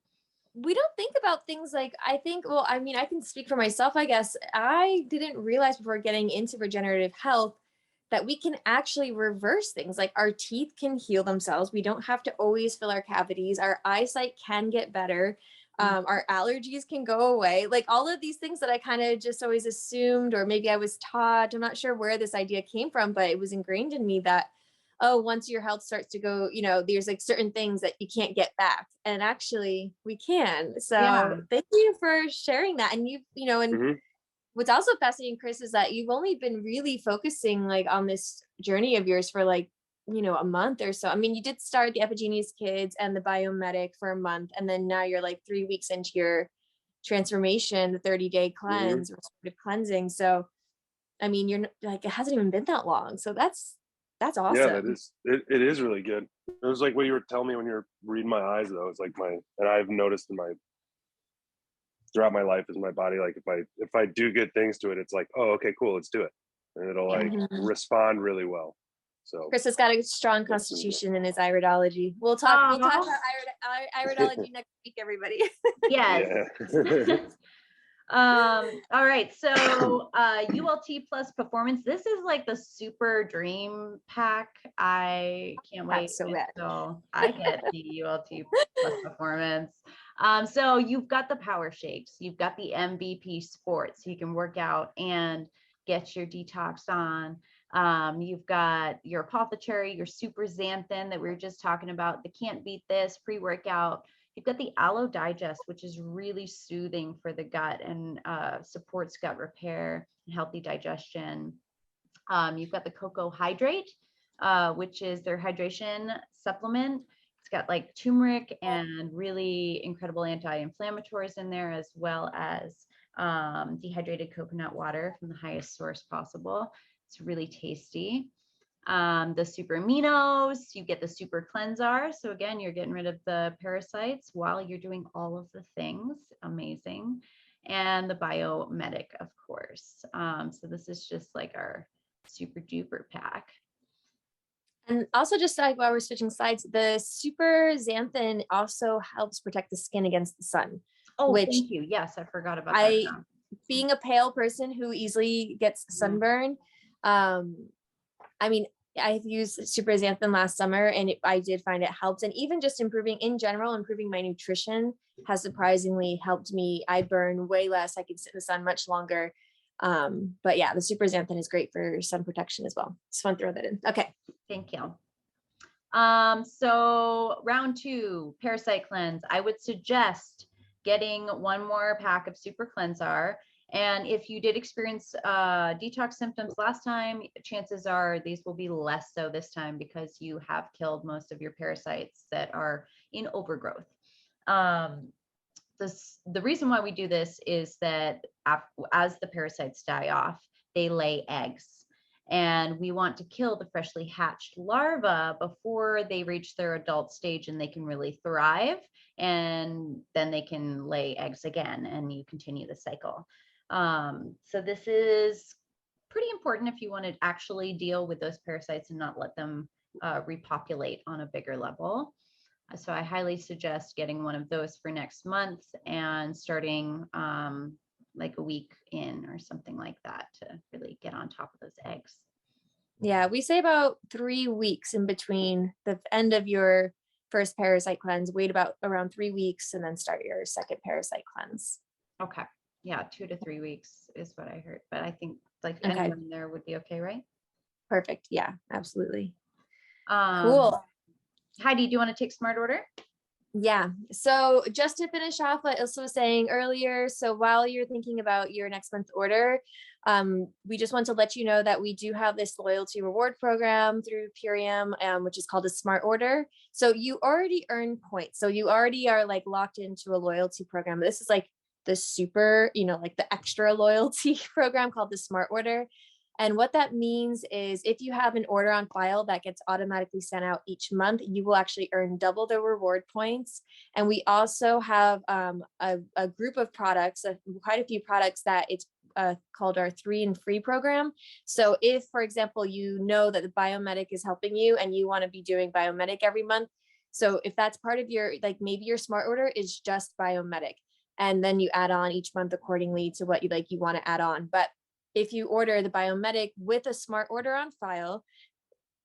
We don't think about things like, I can speak for myself, I guess. I didn't realize before getting into regenerative health that we can actually reverse things. Like our teeth can heal themselves. We don't have to always fill our cavities. Our eyesight can get better. Our allergies can go away. Like all of these things that I kind of just always assumed, or maybe I was taught, I'm not sure where this idea came from, but it was ingrained in me that, oh, once your health starts to go, you know, there's like certain things that you can't get back. And actually we can. So thank you for sharing that. And you know, and what's also fascinating, Chris, is that you've only been really focusing like on this journey of yours for like, you know, a month or so. I mean, you did start the Epigenius Kids and the Biomedic for a month, and then now you're like 3 weeks into your transformation, the 30-day cleanse, restorative cleansing. So, I mean, you're like, it hasn't even been that long. So that's awesome. Yeah, it is really good. It was like what you were telling me when you were reading my eyes, though. It's like and I've noticed throughout my life is my body, like if I do good things to it, it's like, oh, okay, cool, let's do it. And it'll like respond really well. So Chris has got a strong constitution in his iridology. We'll talk about iridology next week, everybody. Yes. yeah. All right. So ULT plus performance. This is like the super dream pack. I can't wait until I get the ULT plus performance. So you've got the power shakes, you've got the MVP sports, so you can work out and get your detox on. You've got your apothecary, your super xanthan that we were just talking about, the can't beat this pre-workout. You've got the aloe digest, which is really soothing for the gut and supports gut repair and healthy digestion. You've got the cocoa hydrate, which is their hydration supplement. It's got like turmeric and really incredible anti-inflammatories in there, as well as dehydrated coconut water from the highest source possible. It's really tasty. The super aminos, you get the super cleanser. So again, you're getting rid of the parasites while you're doing all of the things. Amazing. And the biomedic, of course. So this is just like our super duper pack. And also, just like while we're switching sides, the super xanthan also helps protect the skin against the sun. Oh, thank you. Yes, I forgot about that. Being a pale person who easily gets sunburn, I mean, I've used super xanthan last summer and I did find it helped. And even just improving my nutrition has surprisingly helped me. I burn way less. I can sit in the sun much longer. But yeah, the super xanthan is great for sun protection as well. Just want to throw that in. Okay. Thank you. So round 2, parasite cleanse. I would suggest getting one more pack of super cleanser. And if you did experience detox symptoms last time, chances are these will be less so this time because you have killed most of your parasites that are in overgrowth. The reason why we do this is that as the parasites die off, they lay eggs. And we want to kill the freshly hatched larvae before they reach their adult stage and they can really thrive. And then they can lay eggs again and you continue the cycle. So this is pretty important if you want to actually deal with those parasites and not let them repopulate on a bigger level. So I highly suggest getting one of those for next month and starting like a week in or something like that to really get on top of those eggs. Yeah, we say about 3 weeks in between the end of your first parasite cleanse. Wait about around 3 weeks and then start your second parasite cleanse. Okay. Yeah, 2 to 3 weeks is what I heard, but I think like anyone there would be okay, right? Perfect. Yeah, absolutely. Cool. Heidi, do you want to take smart order? Yeah. So just to finish off what Ilse was saying earlier, so while you're thinking about your next month order, we just want to let you know that we do have this loyalty reward program through Purium, which is called a smart order. So you already earn points. So you already are like locked into a loyalty program. This is like the super, like the extra loyalty program called the smart order. And what that means is if you have an order on file that gets automatically sent out each month, you will actually earn double the reward points. And we also have a group of products, quite a few products that it's called our 3 and Free program. So if, for example, you know that the Biomedic is helping you and you want to be doing Biomedic every month. So if that's part of your, like maybe your smart order is just Biomedic, and then you add on each month accordingly to what you want to add on. But if you order the Biomedic with a smart order on file,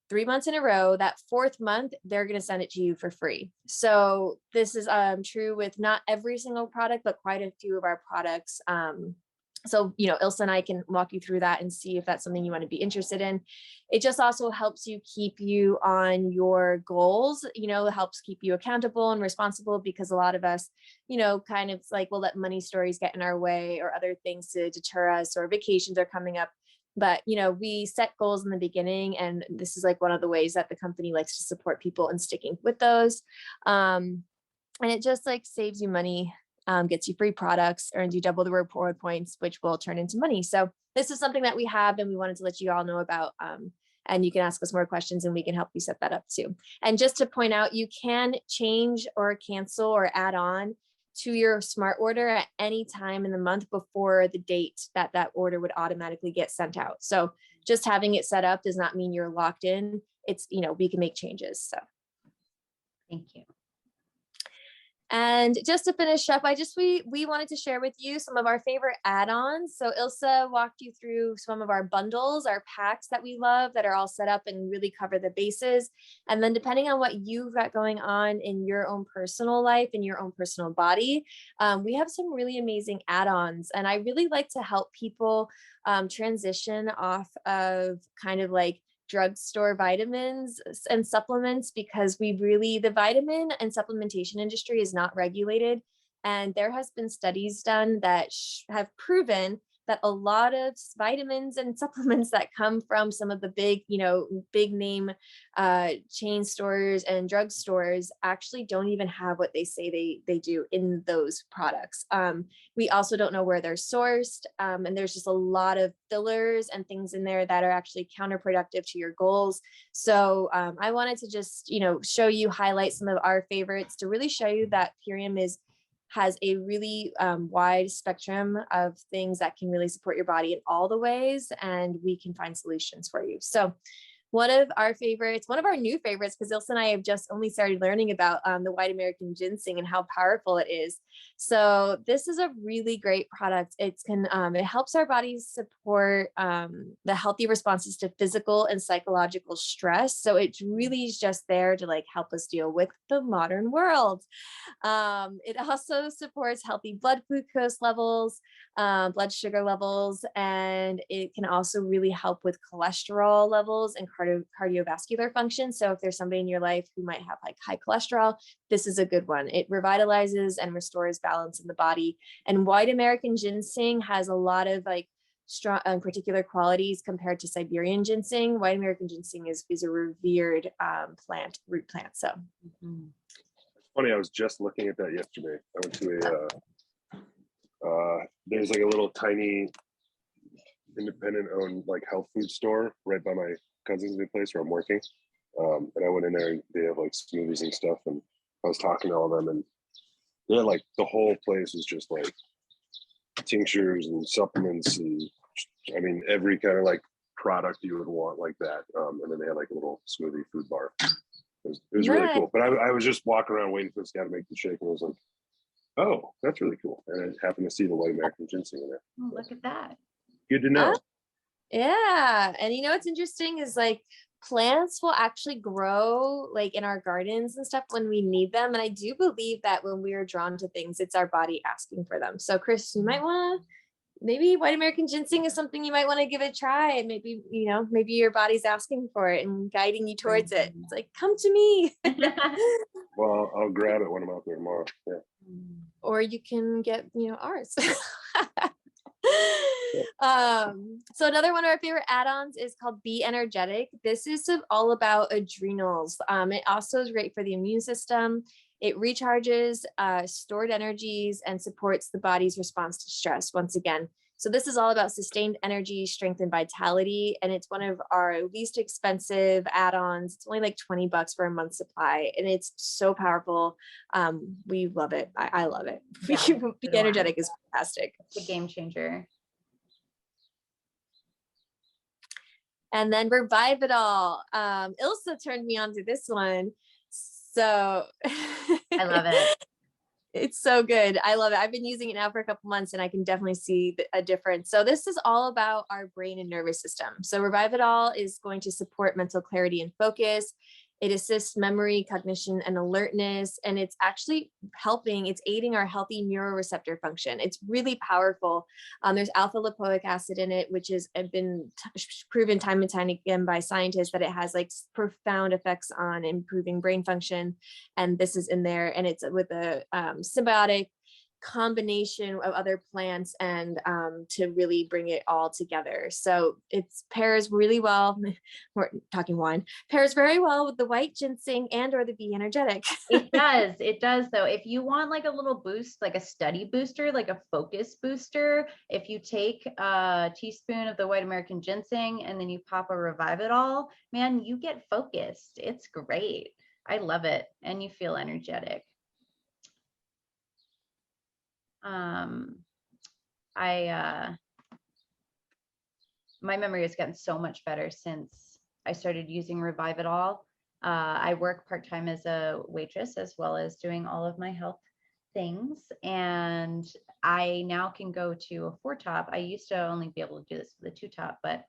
3 months in a row, that 4th month, they're going to send it to you for free. So this is true with not every single product, but quite a few of our products. So, you know, Ilse and I can walk you through that and see if that's something you want to be interested in. It just also helps you keep you on your goals, you know, it helps keep you accountable and responsible, because a lot of us, you know, kind of like we'll let money stories get in our way or other things to deter us, or vacations are coming up. But, you know, we set goals in the beginning, and this is like one of the ways that the company likes to support people in sticking with those. And it just like saves you money, gets you free products, earns you double the reward points, which will turn into money. So this is something that we have, and we wanted to let you all know about. And you can ask us more questions and we can help you set that up too. And just to point out, you can change or cancel or add on to your smart order at any time in the month before the date that that order would automatically get sent out. So just having it set up does not mean you're locked in. It's, you know, we can make changes. So Thank you. and just to finish up, we wanted to share with you some of our favorite add-ons. So Ilse walked you through some of our bundles, our packs that we love, that are all set up and really cover the bases. And then depending on what you've got going on in your own personal life, in your own personal body, we have some really amazing add-ons. And I really like to help people transition off of kind of like drugstore vitamins and supplements, because the vitamin and supplementation industry is not regulated. And there has been studies done that have proven that a lot of vitamins and supplements that come from some of the big, you know, big name chain stores and drugstores actually don't even have what they say they do in those products. We also don't know where they're sourced. And there's just a lot of fillers and things in there that are actually counterproductive to your goals. So I wanted to just, you know, highlight some of our favorites to really show you that Purium has a really wide spectrum of things that can really support your body in all the ways, and we can find solutions for you. So one of our new favorites, because Ilse and I have just only started learning about the white American ginseng and how powerful it is. So this is a really great product. It helps our bodies support the healthy responses to physical and psychological stress. So it really is just there to like help us deal with the modern world. It also supports healthy blood glucose levels, blood sugar levels, and it can also really help with cholesterol levels and cardiovascular function. So if there's somebody in your life who might have like high cholesterol, this is a good one. It revitalizes and restores balance in the body. And white American ginseng has a lot of like strong particular qualities compared to Siberian ginseng. White American ginseng is a revered root plant. So It's funny, I was just looking at that yesterday. I went to there's like a little tiny independent owned like health food store right by my cousin's new place where I'm working. And I went in there and they have like smoothies and stuff. And I was talking to all of them, and they're like, the whole place is just like tinctures and supplements. And I mean, every kind of like product you would want like that. And then they had like a little smoothie food bar. It was really cool. But I was just walking around waiting for this guy to make the shake, and I was like, oh, that's really cool. And I happened to see the white American ginseng in there. Oh, look at that. Good to know. Yeah. And you know what's interesting is like plants will actually grow like in our gardens and stuff when we need them. And I do believe that when we are drawn to things, it's our body asking for them. So Chris, you might want to, maybe white American ginseng is something you might want to give it a try. Maybe, you know, maybe your body's asking for it and guiding you towards it. It's like, come to me. Well, I'll grab it when I'm out there tomorrow. Yeah. Or you can get, you know, ours. So another one of our favorite add-ons is called Be Energetic. This is all about adrenals. It also is great for the immune system. It recharges stored energies and supports the body's response to stress once again. So this is all about sustained energy, strength, and vitality. And it's one of our least expensive add-ons. It's only like $20 for a month's supply. And it's so powerful. We love it. I love it. Yeah, Be Energetic is fantastic. It's a game changer. And then Revive It All. Ilse turned me on to this one. So I love it. It's so good. I love it. I've been using it now for a couple months and I can definitely see a difference. So this is all about our brain and nervous system. So Revive It All is going to support mental clarity and focus. It assists memory, cognition, and alertness. And it's actually it's aiding our healthy neuroreceptor function. It's really powerful. There's alpha lipoic acid in it, which has been proven time and time again by scientists that it has like profound effects on improving brain function. And this is in there, and it's with a symbiotic combination of other plants and to really bring it all together. So it pairs really well. We're talking wine, pairs very well with the white ginseng and or the Be Energetic. It does though. If you want like a little boost, like a study booster, like a focus booster, if you take a teaspoon of the white American ginseng and then you pop a Revive It All, man, you get focused. It's great. I love it. And you feel energetic. My memory has gotten so much better since I started using Revive It All. I work part-time as a waitress as well as doing all of my health things. And I now can go to a 4-top. I used to only be able to do this with a 2-top, but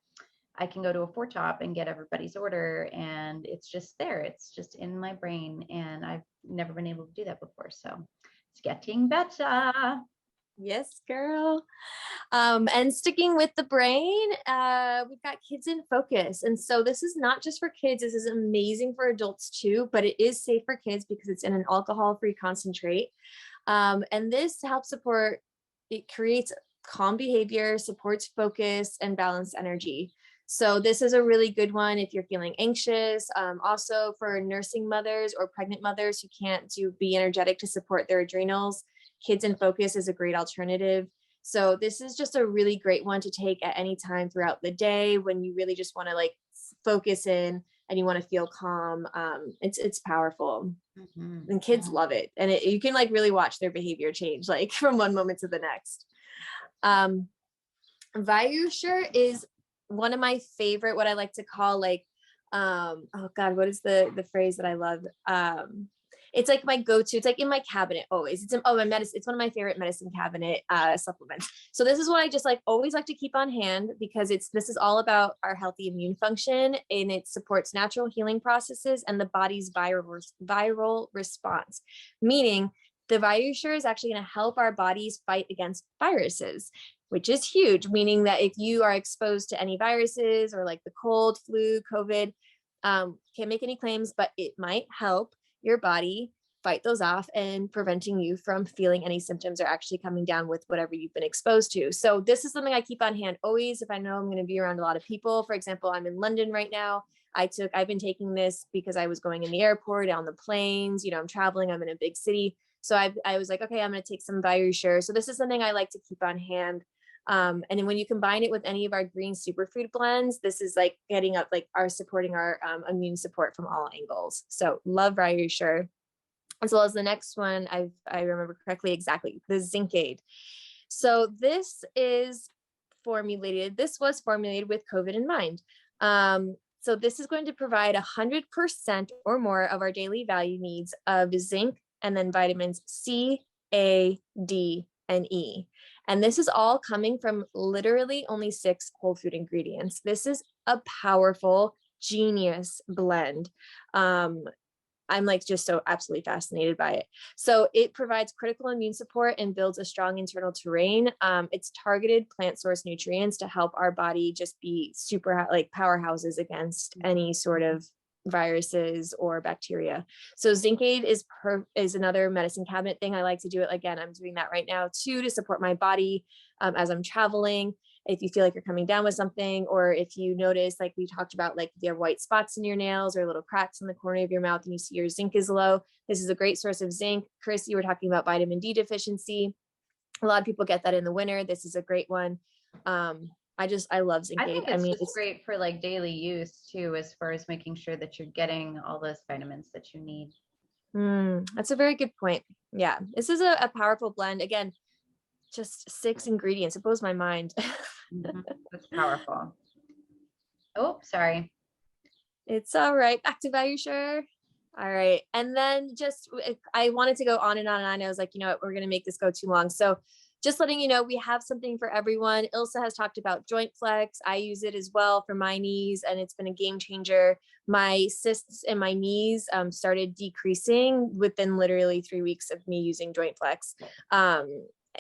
I can go to a 4-top and get everybody's order and it's just there. It's just in my brain and I've never been able to do that before. So it's getting better. Yes, girl. And sticking with the brain, we've got Kids in Focus. And so this is not just for kids. This is amazing for adults too, but it is safe for kids because it's in an alcohol-free concentrate. And this helps support, it creates calm behavior, supports focus and balanced energy. So this is a really good one if you're feeling anxious. Also for nursing mothers or pregnant mothers who can't be energetic to support their adrenals, Kids in Focus is a great alternative. So this is just a really great one to take at any time throughout the day when you really just want to like focus in and you want to feel calm. It's powerful. Mm-hmm. And kids love it. And you can like really watch their behavior change like from one moment to the next. Vayusher is one of my favorite, what I like to call like, oh God, what is the phrase that I love? It's like my go-to. It's like in my cabinet always. My medicine. It's one of my favorite medicine cabinet supplements. So this is what I just like always like to keep on hand because this is all about our healthy immune function and it supports natural healing processes and the body's viral response. Meaning the Vayusher is actually going to help our bodies fight against viruses, which is huge. Meaning that if you are exposed to any viruses or like the cold, flu, COVID, can't make any claims, but it might help your body fight those off and preventing you from feeling any symptoms or actually coming down with whatever you've been exposed to. So this is something I keep on hand always if I know I'm going to be around a lot of people. For example, I'm in London right now. I've been taking this because I was going in the airport, on the planes, I'm traveling, I'm in a big city. So I was like, okay, I'm going to take some Vayusher. So this is something I like to keep on hand. And then when you combine it with any of our green superfood blends, this is like getting up, like supporting our immune support from all angles. So love Vayusher. As well as the next one, I remember correctly, exactly, the Zincade. So this was formulated with COVID in mind. So this is going to provide 100% or more of our daily value needs of zinc and then vitamins C, A, D, and E. And this is all coming from literally only 6 whole food ingredients. This is a powerful, genius blend. I'm like just so absolutely fascinated by it. So it provides critical immune support and builds a strong internal terrain. It's targeted plant source nutrients to help our body just be super like powerhouses against any sort of viruses or bacteria. So Zincade is another medicine cabinet thing. I like to do it. Again, I'm doing that right now too, to support my body as I'm traveling. If you feel like you're coming down with something, or if you notice, like we talked about, like if you have white spots in your nails or little cracks in the corner of your mouth and you see your zinc is low, this is a great source of zinc. Chris, you were talking about vitamin D deficiency. A lot of people get that in the winter. This is a great one. I love Zincade. I think it's great for like daily use too, as far as making sure that you're getting all those vitamins that you need. That's a very good point. Yeah, this is a powerful blend. Again, just 6 ingredients. It blows my mind. That's powerful. Oh, sorry. It's all right. Back to Vayusher. All right. And then just, I wanted to go on and on. And on. I was like, you know what, we're going to make this go too long. So just letting you know, we have something for everyone. Ilsa has talked about Joint Flex. I use it as well for my knees, and it's been a game changer. My cysts in my knees started decreasing within literally 3 weeks of me using Joint Flex.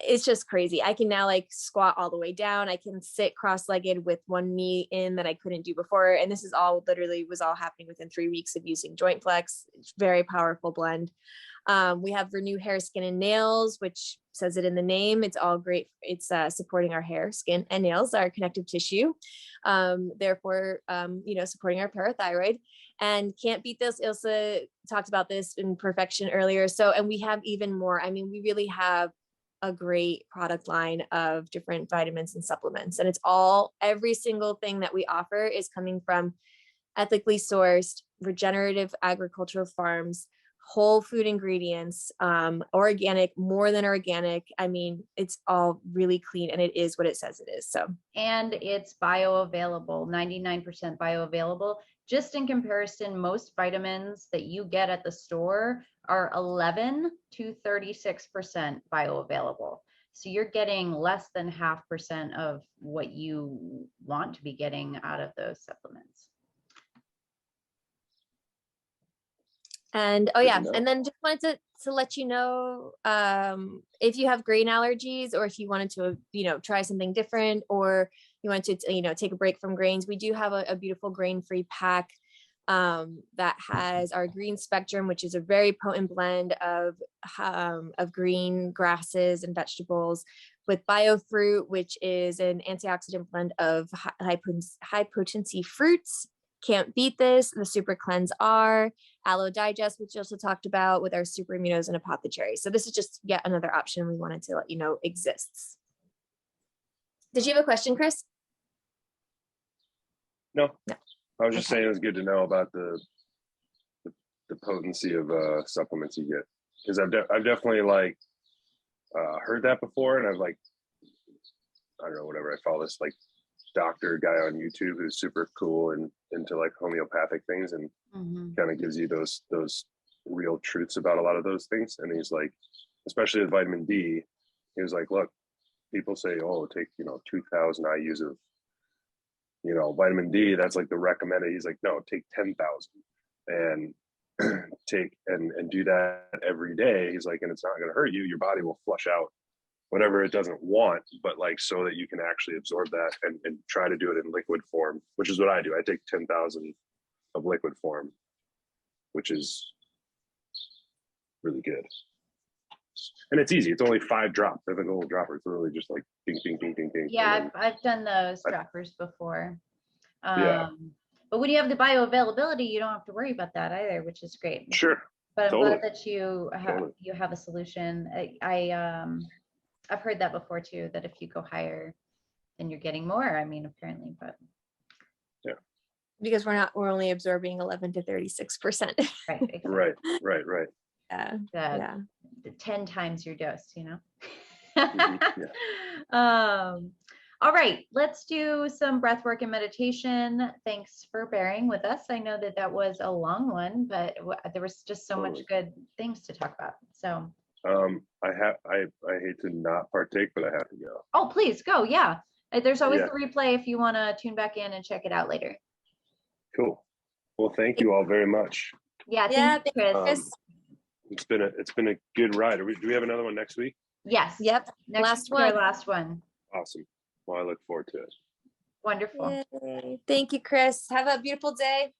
It's just crazy. I can now like squat all the way down. I can sit cross-legged with one knee in that I couldn't do before. And this is all literally was all happening within 3 weeks of using Joint Flex. It's very powerful blend. We have Renew Hair, Skin, and Nails, which says it in the name. It's all great. It's supporting our hair, skin, and nails, our connective tissue. Therefore, supporting our parathyroid. And can't beat this. Ilsa talked about this in perfection earlier. So, and we have even more. I mean, we really have a great product line of different vitamins and supplements. And it's all, every single thing that we offer is coming from ethically sourced, regenerative agricultural farms, whole food ingredients, organic, more than organic. I mean, it's all really clean and it is what it says it is. So, and it's bioavailable, 99% bioavailable. Just in comparison, most vitamins that you get at the store are 11 to 36% bioavailable. So you're getting less than 0.5% of what you want to be getting out of those supplements. And oh yeah, and then just wanted to let you know, if you have grain allergies, or if you wanted to, try something different, or you want to, take a break from grains, we do have a beautiful grain-free pack that has our green spectrum, which is a very potent blend of green grasses and vegetables, with biofruit, which is an antioxidant blend of high potency fruits. Can't beat this. The Super Cleanse R, Aloe Digest, which you also talked about, with our Super Immunos and Apothecary. So this is just yet another option we wanted to let you know exists. Did you have a question, Chris? No. I was just saying it was good to know about the potency of supplements you get, because I've definitely heard that before, and I've I don't know, whatever, I follow this doctor guy on YouTube who's super cool and into homeopathic things, and kind of gives you those real truths about a lot of those things. And he's like, especially with vitamin D, he was like, look, people say, oh, take 2,000 IUs of vitamin D, that's the recommended. He's like, no, take 10,000 and take and do that every day. He's like, and it's not going to hurt you. Your body will flush out whatever it doesn't want, but so that you can actually absorb that and try to do it in liquid form, which is what I do. I take 10,000 of liquid form, which is really good. And it's easy. It's only 5 drops. I have a little dropper. It's literally just ding, ding, ding, ding, ding. Yeah, I've done those droppers before. Yeah. But when you have the bioavailability, you don't have to worry about that either, which is great. Sure. But I'm Totally. glad that you have a solution. I've heard that before too, that if you go higher, then you're getting more. I mean, apparently, but yeah, because we're only absorbing 11 to 36%. Right. Exactly. Right. Yeah. 10 times your dose, Yeah. All right, let's do some breath work and meditation. Thanks for bearing with us. I know that was a long one, but there was just so much good things to talk about. So I hate to not partake, but I have to go. Oh, please go. Yeah. There's always the replay if you want to tune back in and check it out later. Cool. Well, thank you all very much. Yeah. Yeah. Thank you, Chris. It's been a good ride. Do we have another one next week? Yes. Yep. Last one. Awesome. Well, I look forward to it. Wonderful. Yay. Thank you, Chris. Have a beautiful day.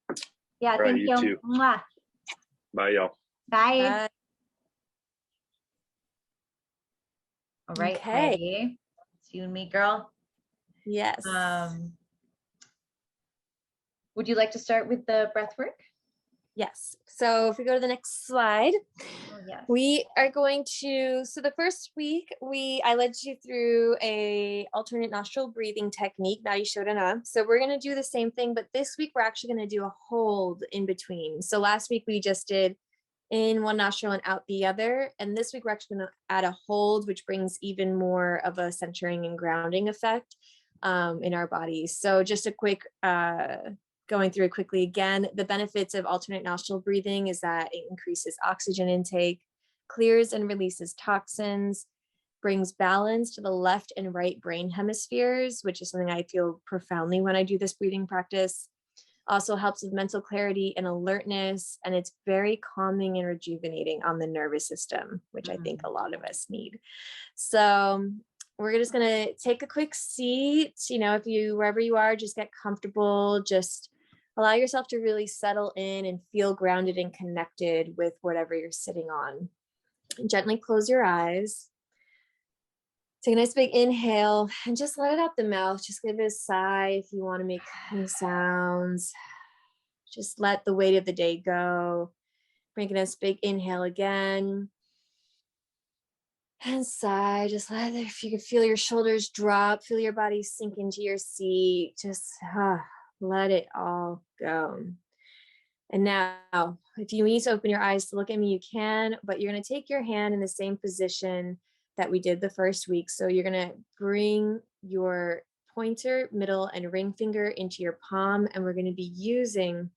Yeah. All right, thank you. you too. Mwah. Bye, y'all. Bye. Bye. All right, Okay. Heidi. It's you and me, girl. Yes. Would you like to start with the breath work? Yes. So if we go to the next slide, Yes. we are going to, so the first week I led you through a alternate nostril breathing technique, Nadi. So we're going to do the same thing, but this week we're actually going to do a hold in between. So last week we just did in one nostril and out the other. And this week we're actually going to add a hold, which brings even more of a centering and grounding effect in our bodies. So just a quick going through it quickly again, the benefits of alternate nostril breathing is that it increases oxygen intake, clears and releases toxins, brings balance to the left and right brain hemispheres, which is something I feel profoundly when I do this breathing practice. Also helps with mental clarity and alertness, and it's very calming and rejuvenating on the nervous system, which I think a lot of us need. So we're just gonna take a quick seat, if you, wherever you are, just get comfortable, just allow yourself to really settle in and feel grounded and connected with whatever you're sitting on. Gently close your eyes. Take a nice big inhale and just let it out the mouth. Just give it a sigh if you want to make any sounds. Just let the weight of the day go. Bring a nice big inhale again. And sigh. Just if you can feel your shoulders drop, feel your body sink into your seat. Just let it all go. And now, if you need to open your eyes to look at me, you can, but you're going to take your hand in the same position that we did the first week. So you're going to bring your pointer, middle, and ring finger into your palm, and we're going to be using,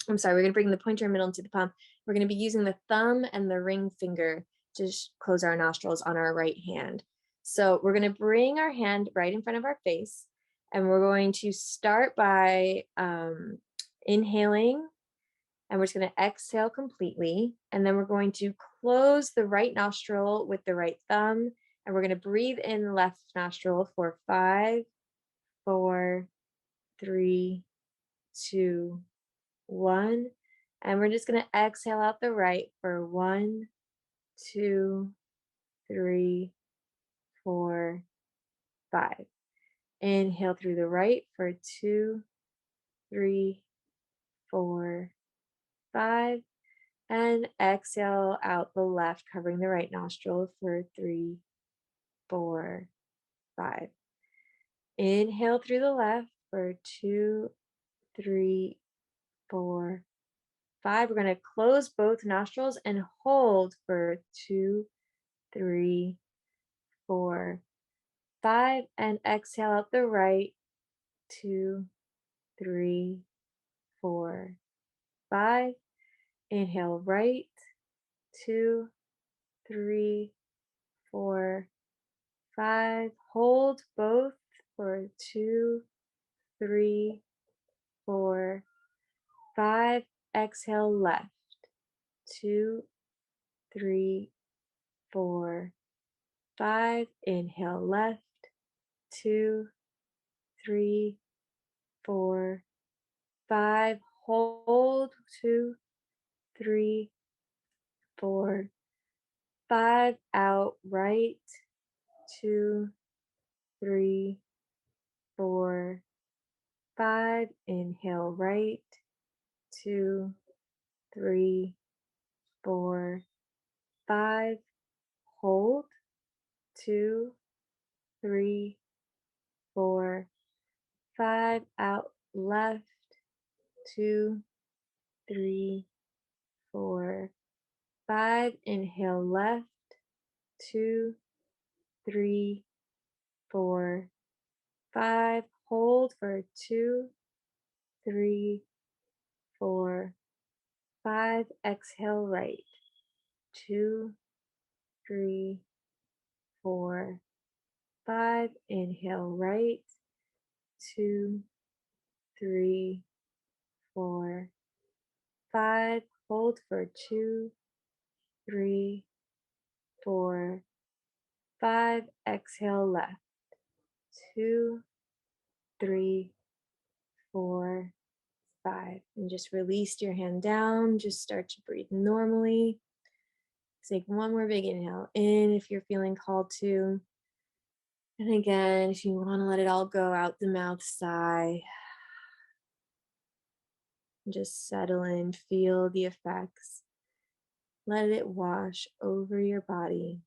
we're going to bring the pointer and middle into the palm. We're going to be using the thumb and the ring finger to close our nostrils on our right hand. So we're going to bring our hand right in front of our face, and we're going to start by inhaling, and we're just going to exhale completely. And then we're going to close the right nostril with the right thumb, and we're going to breathe in the left nostril for 5, 4, 3, 2, 1. And we're just going to exhale out the right for 1, 2, 3, 4, 5. Inhale through the right for 2, 3, 4, 5. And exhale out the left, covering the right nostril for 3, 4, 5. Inhale through the left for 2, 3, 4, 5. We're going to close both nostrils and hold for 2, 3, 4, 5. And exhale out the right, 2, 3, 4, 5. Inhale right, 2, 3, 4, 5. Hold both for 2, 3, 4, 5. Exhale left, 2, 3, 4, 5. Inhale left, 2, 3, 4, 5. Hold 2, 3, 4, 5. Out right, 2, 3, 4, 5. Inhale right, 2, 3, 4, 5. Hold 2, 3, 4, 5. Out left, 2, 3, 4, 5. Inhale left, 2, 3, 4, 5. Hold for 2, 3, 4, 5. Exhale right, 2, 3, 4, 5. Inhale right, 2, 3, 4, 5. Hold for 2, 3, 4, 5. Exhale left, 2, 3, 4, 5. And just release your hand down. Just start to breathe normally. Take one more big inhale in if you're feeling called to. And again, if you want to let it all go out the mouth, sigh. And just settle in, feel the effects. Let it wash over your body.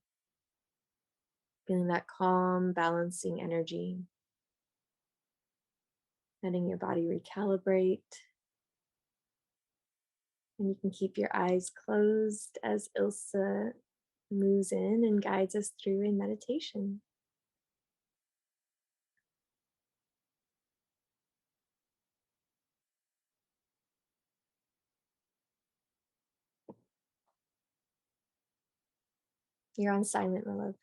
Feeling that calm, balancing energy. Letting your body recalibrate. And you can keep your eyes closed as Ilse moves in and guides us through a meditation. You're on silent, my love.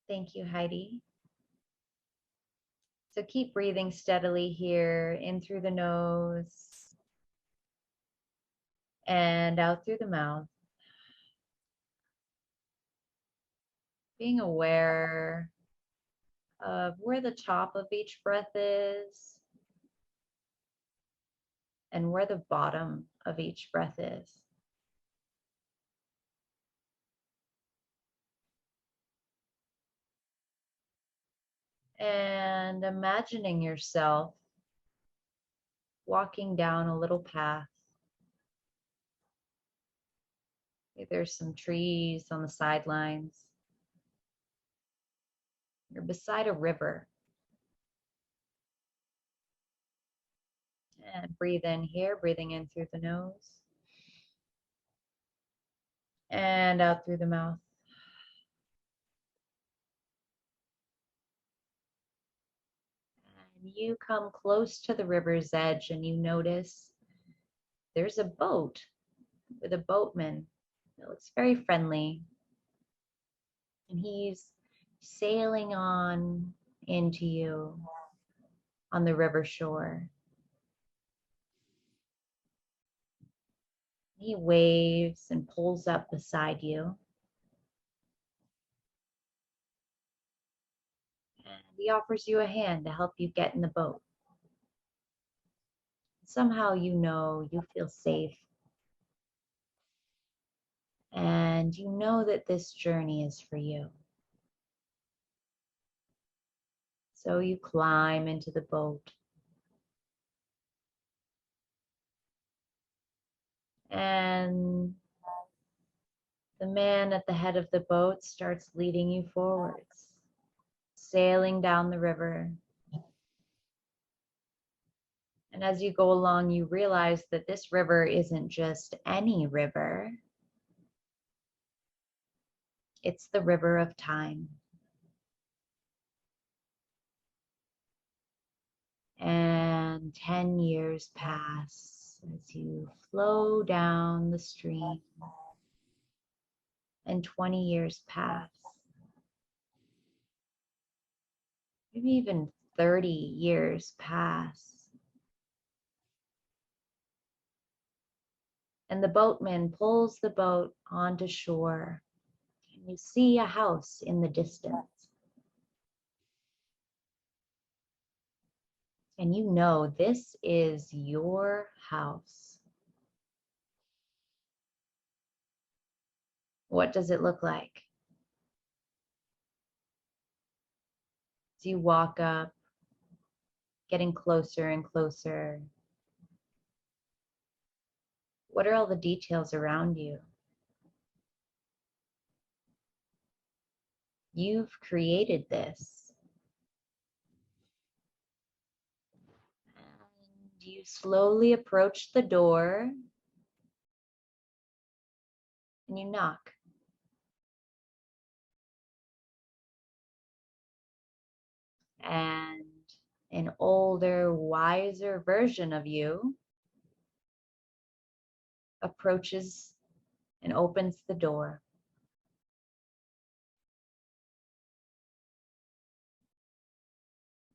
Thank you, Heidi. So keep breathing steadily here, in through the nose and out through the mouth. Being aware of where the top of each breath is and where the bottom of each breath is. And imagining yourself walking down a little path. Maybe there's some trees on the sidelines. You're beside a river. And breathe in here, breathing in through the nose and out through the mouth. And you come close to the river's edge and you notice there's a boat with a boatman that looks very friendly. And he's sailing on into you on the river shore. He waves and pulls up beside you. And he offers you a hand to help you get in the boat. Somehow you know you feel safe. And you know that this journey is for you. So you climb into the boat. And the man at the head of the boat starts leading you forwards, sailing down the river. And as you go along, you realize that this river isn't just any river. It's the river of time. And 10 years pass as you flow down the stream. And 20 years pass. Maybe even 30 years pass. And the boatman pulls the boat onto shore. And you see a house in the distance. And you know this is your house. What does it look like? As you walk up, getting closer and closer. What are all the details around you? You've created this. And you slowly approach the door and you knock. And an older, wiser version of you approaches and opens the door.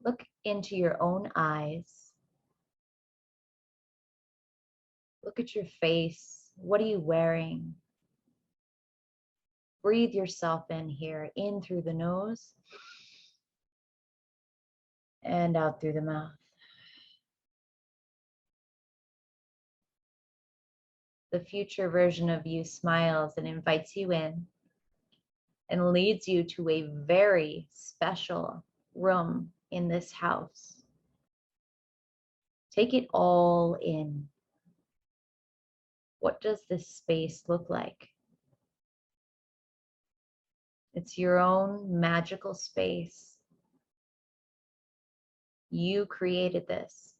Look into your own eyes. Look at your face. What are you wearing? Breathe yourself in here, in through the nose and out through the mouth. The future version of you smiles and invites you in and leads you to a very special room in this house. Take it all in. What does this space look like? It's your own magical space. You created this.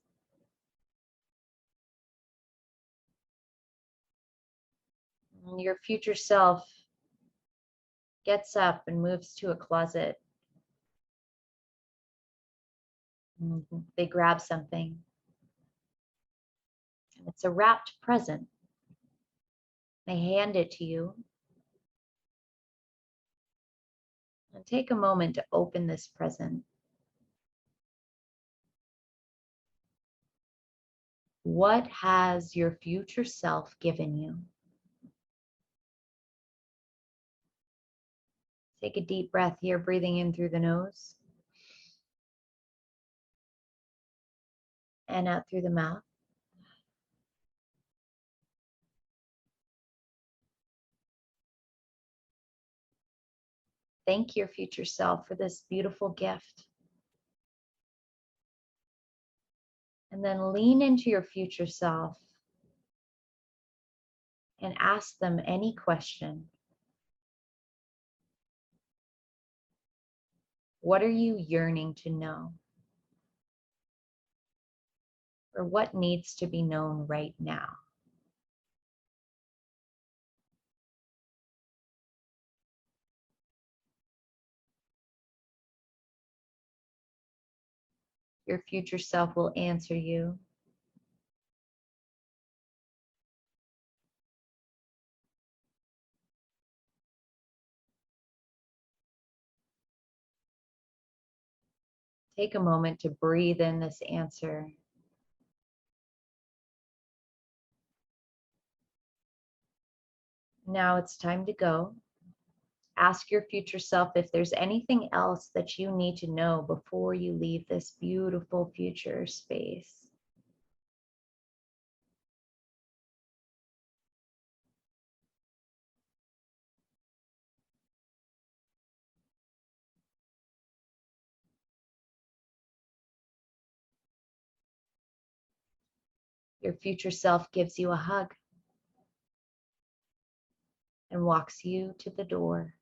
Your future self gets up and moves to a closet. They grab something. And it's a wrapped present. They hand it to you. And take a moment to open this present. What has your future self given you? Take a deep breath here, breathing in through the nose and out through the mouth. Thank your future self for this beautiful gift. And then lean into your future self and ask them any question. What are you yearning to know? Or what needs to be known right now? Your future self will answer you. Take a moment to breathe in this answer. Now it's time to go. Ask your future self if there's anything else that you need to know before you leave this beautiful future space. Your future self gives you a hug and walks you to the door.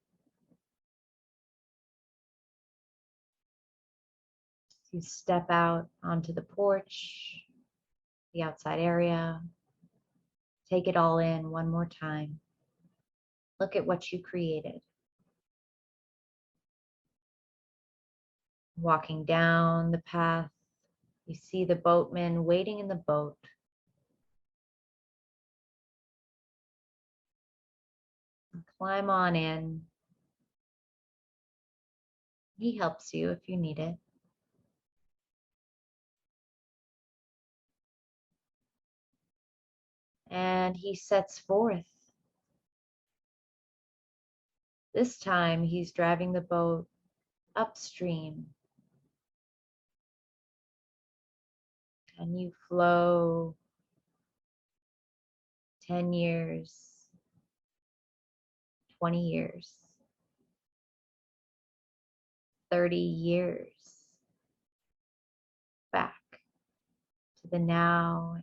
You step out onto the porch, the outside area. Take it all in one more time. Look at what you created. Walking down the path, you see the boatman waiting in the boat. Climb on in. He helps you if you need it. And he sets forth. This time he's driving the boat upstream. And you flow 10 years, 20 years, 30 years back to the now,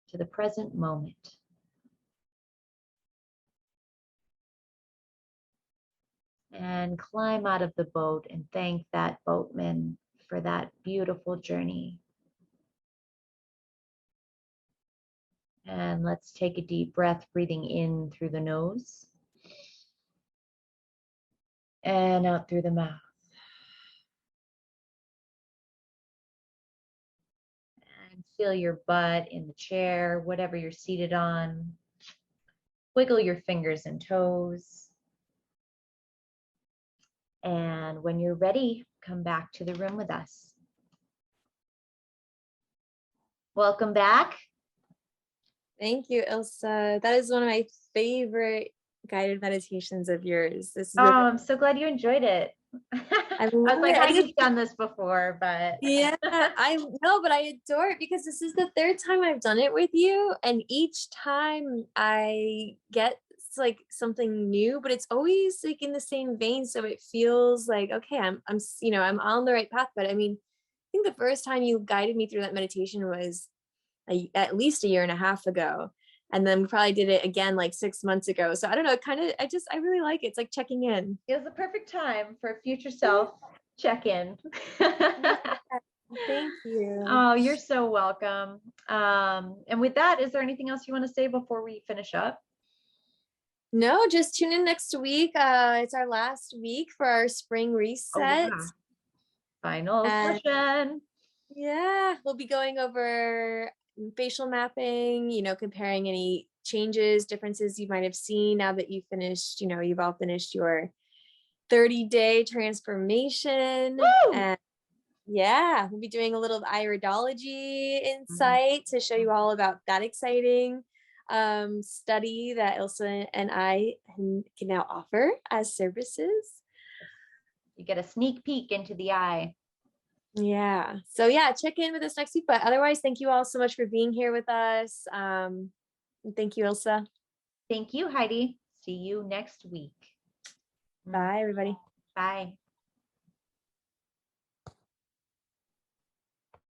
to the present moment. And climb out of the boat and thank that boatman for that beautiful journey. And let's take a deep breath, breathing in through the nose and out through the mouth. And feel your butt in the chair, whatever you're seated on. Wiggle your fingers and toes. And when you're ready, come back to the room with us. Welcome back. Thank you, Ilsa. That is one of my favorite guided meditations of yours. This is Oh, I'm so glad you enjoyed it. I was like, I I've done this before, but yeah, I know, but I adore it because this is the third time I've done it with you, and each time I get like something new, but it's always like in the same vein, so it feels like okay, I'm on the right path. But I mean, I think the first time you guided me through that meditation was at least a year and a half ago, and then we probably did it again like 6 months ago. So I don't know, I really like it. It's like checking in. it was the perfect time for a future self check-in. Thank you. Oh, you're so welcome. And with that, is there anything else you want to say before we finish up? No, just tune in next week. It's our last week for our spring reset. Oh, yeah. Final And session. yeah, we'll be going over facial mapping, comparing any changes, differences you might have seen now that you finished, you've all finished your 30-day transformation. Woo! And yeah, we'll be doing a little iridology insight to show you all about that exciting study that Ilsa and I can now offer as services. You get a sneak peek into the eye. Yeah. So yeah, check in with us next week. But otherwise, thank you all so much for being here with us. And thank you, Ilsa. Thank you, Heidi. See you next week. Bye, everybody. Bye.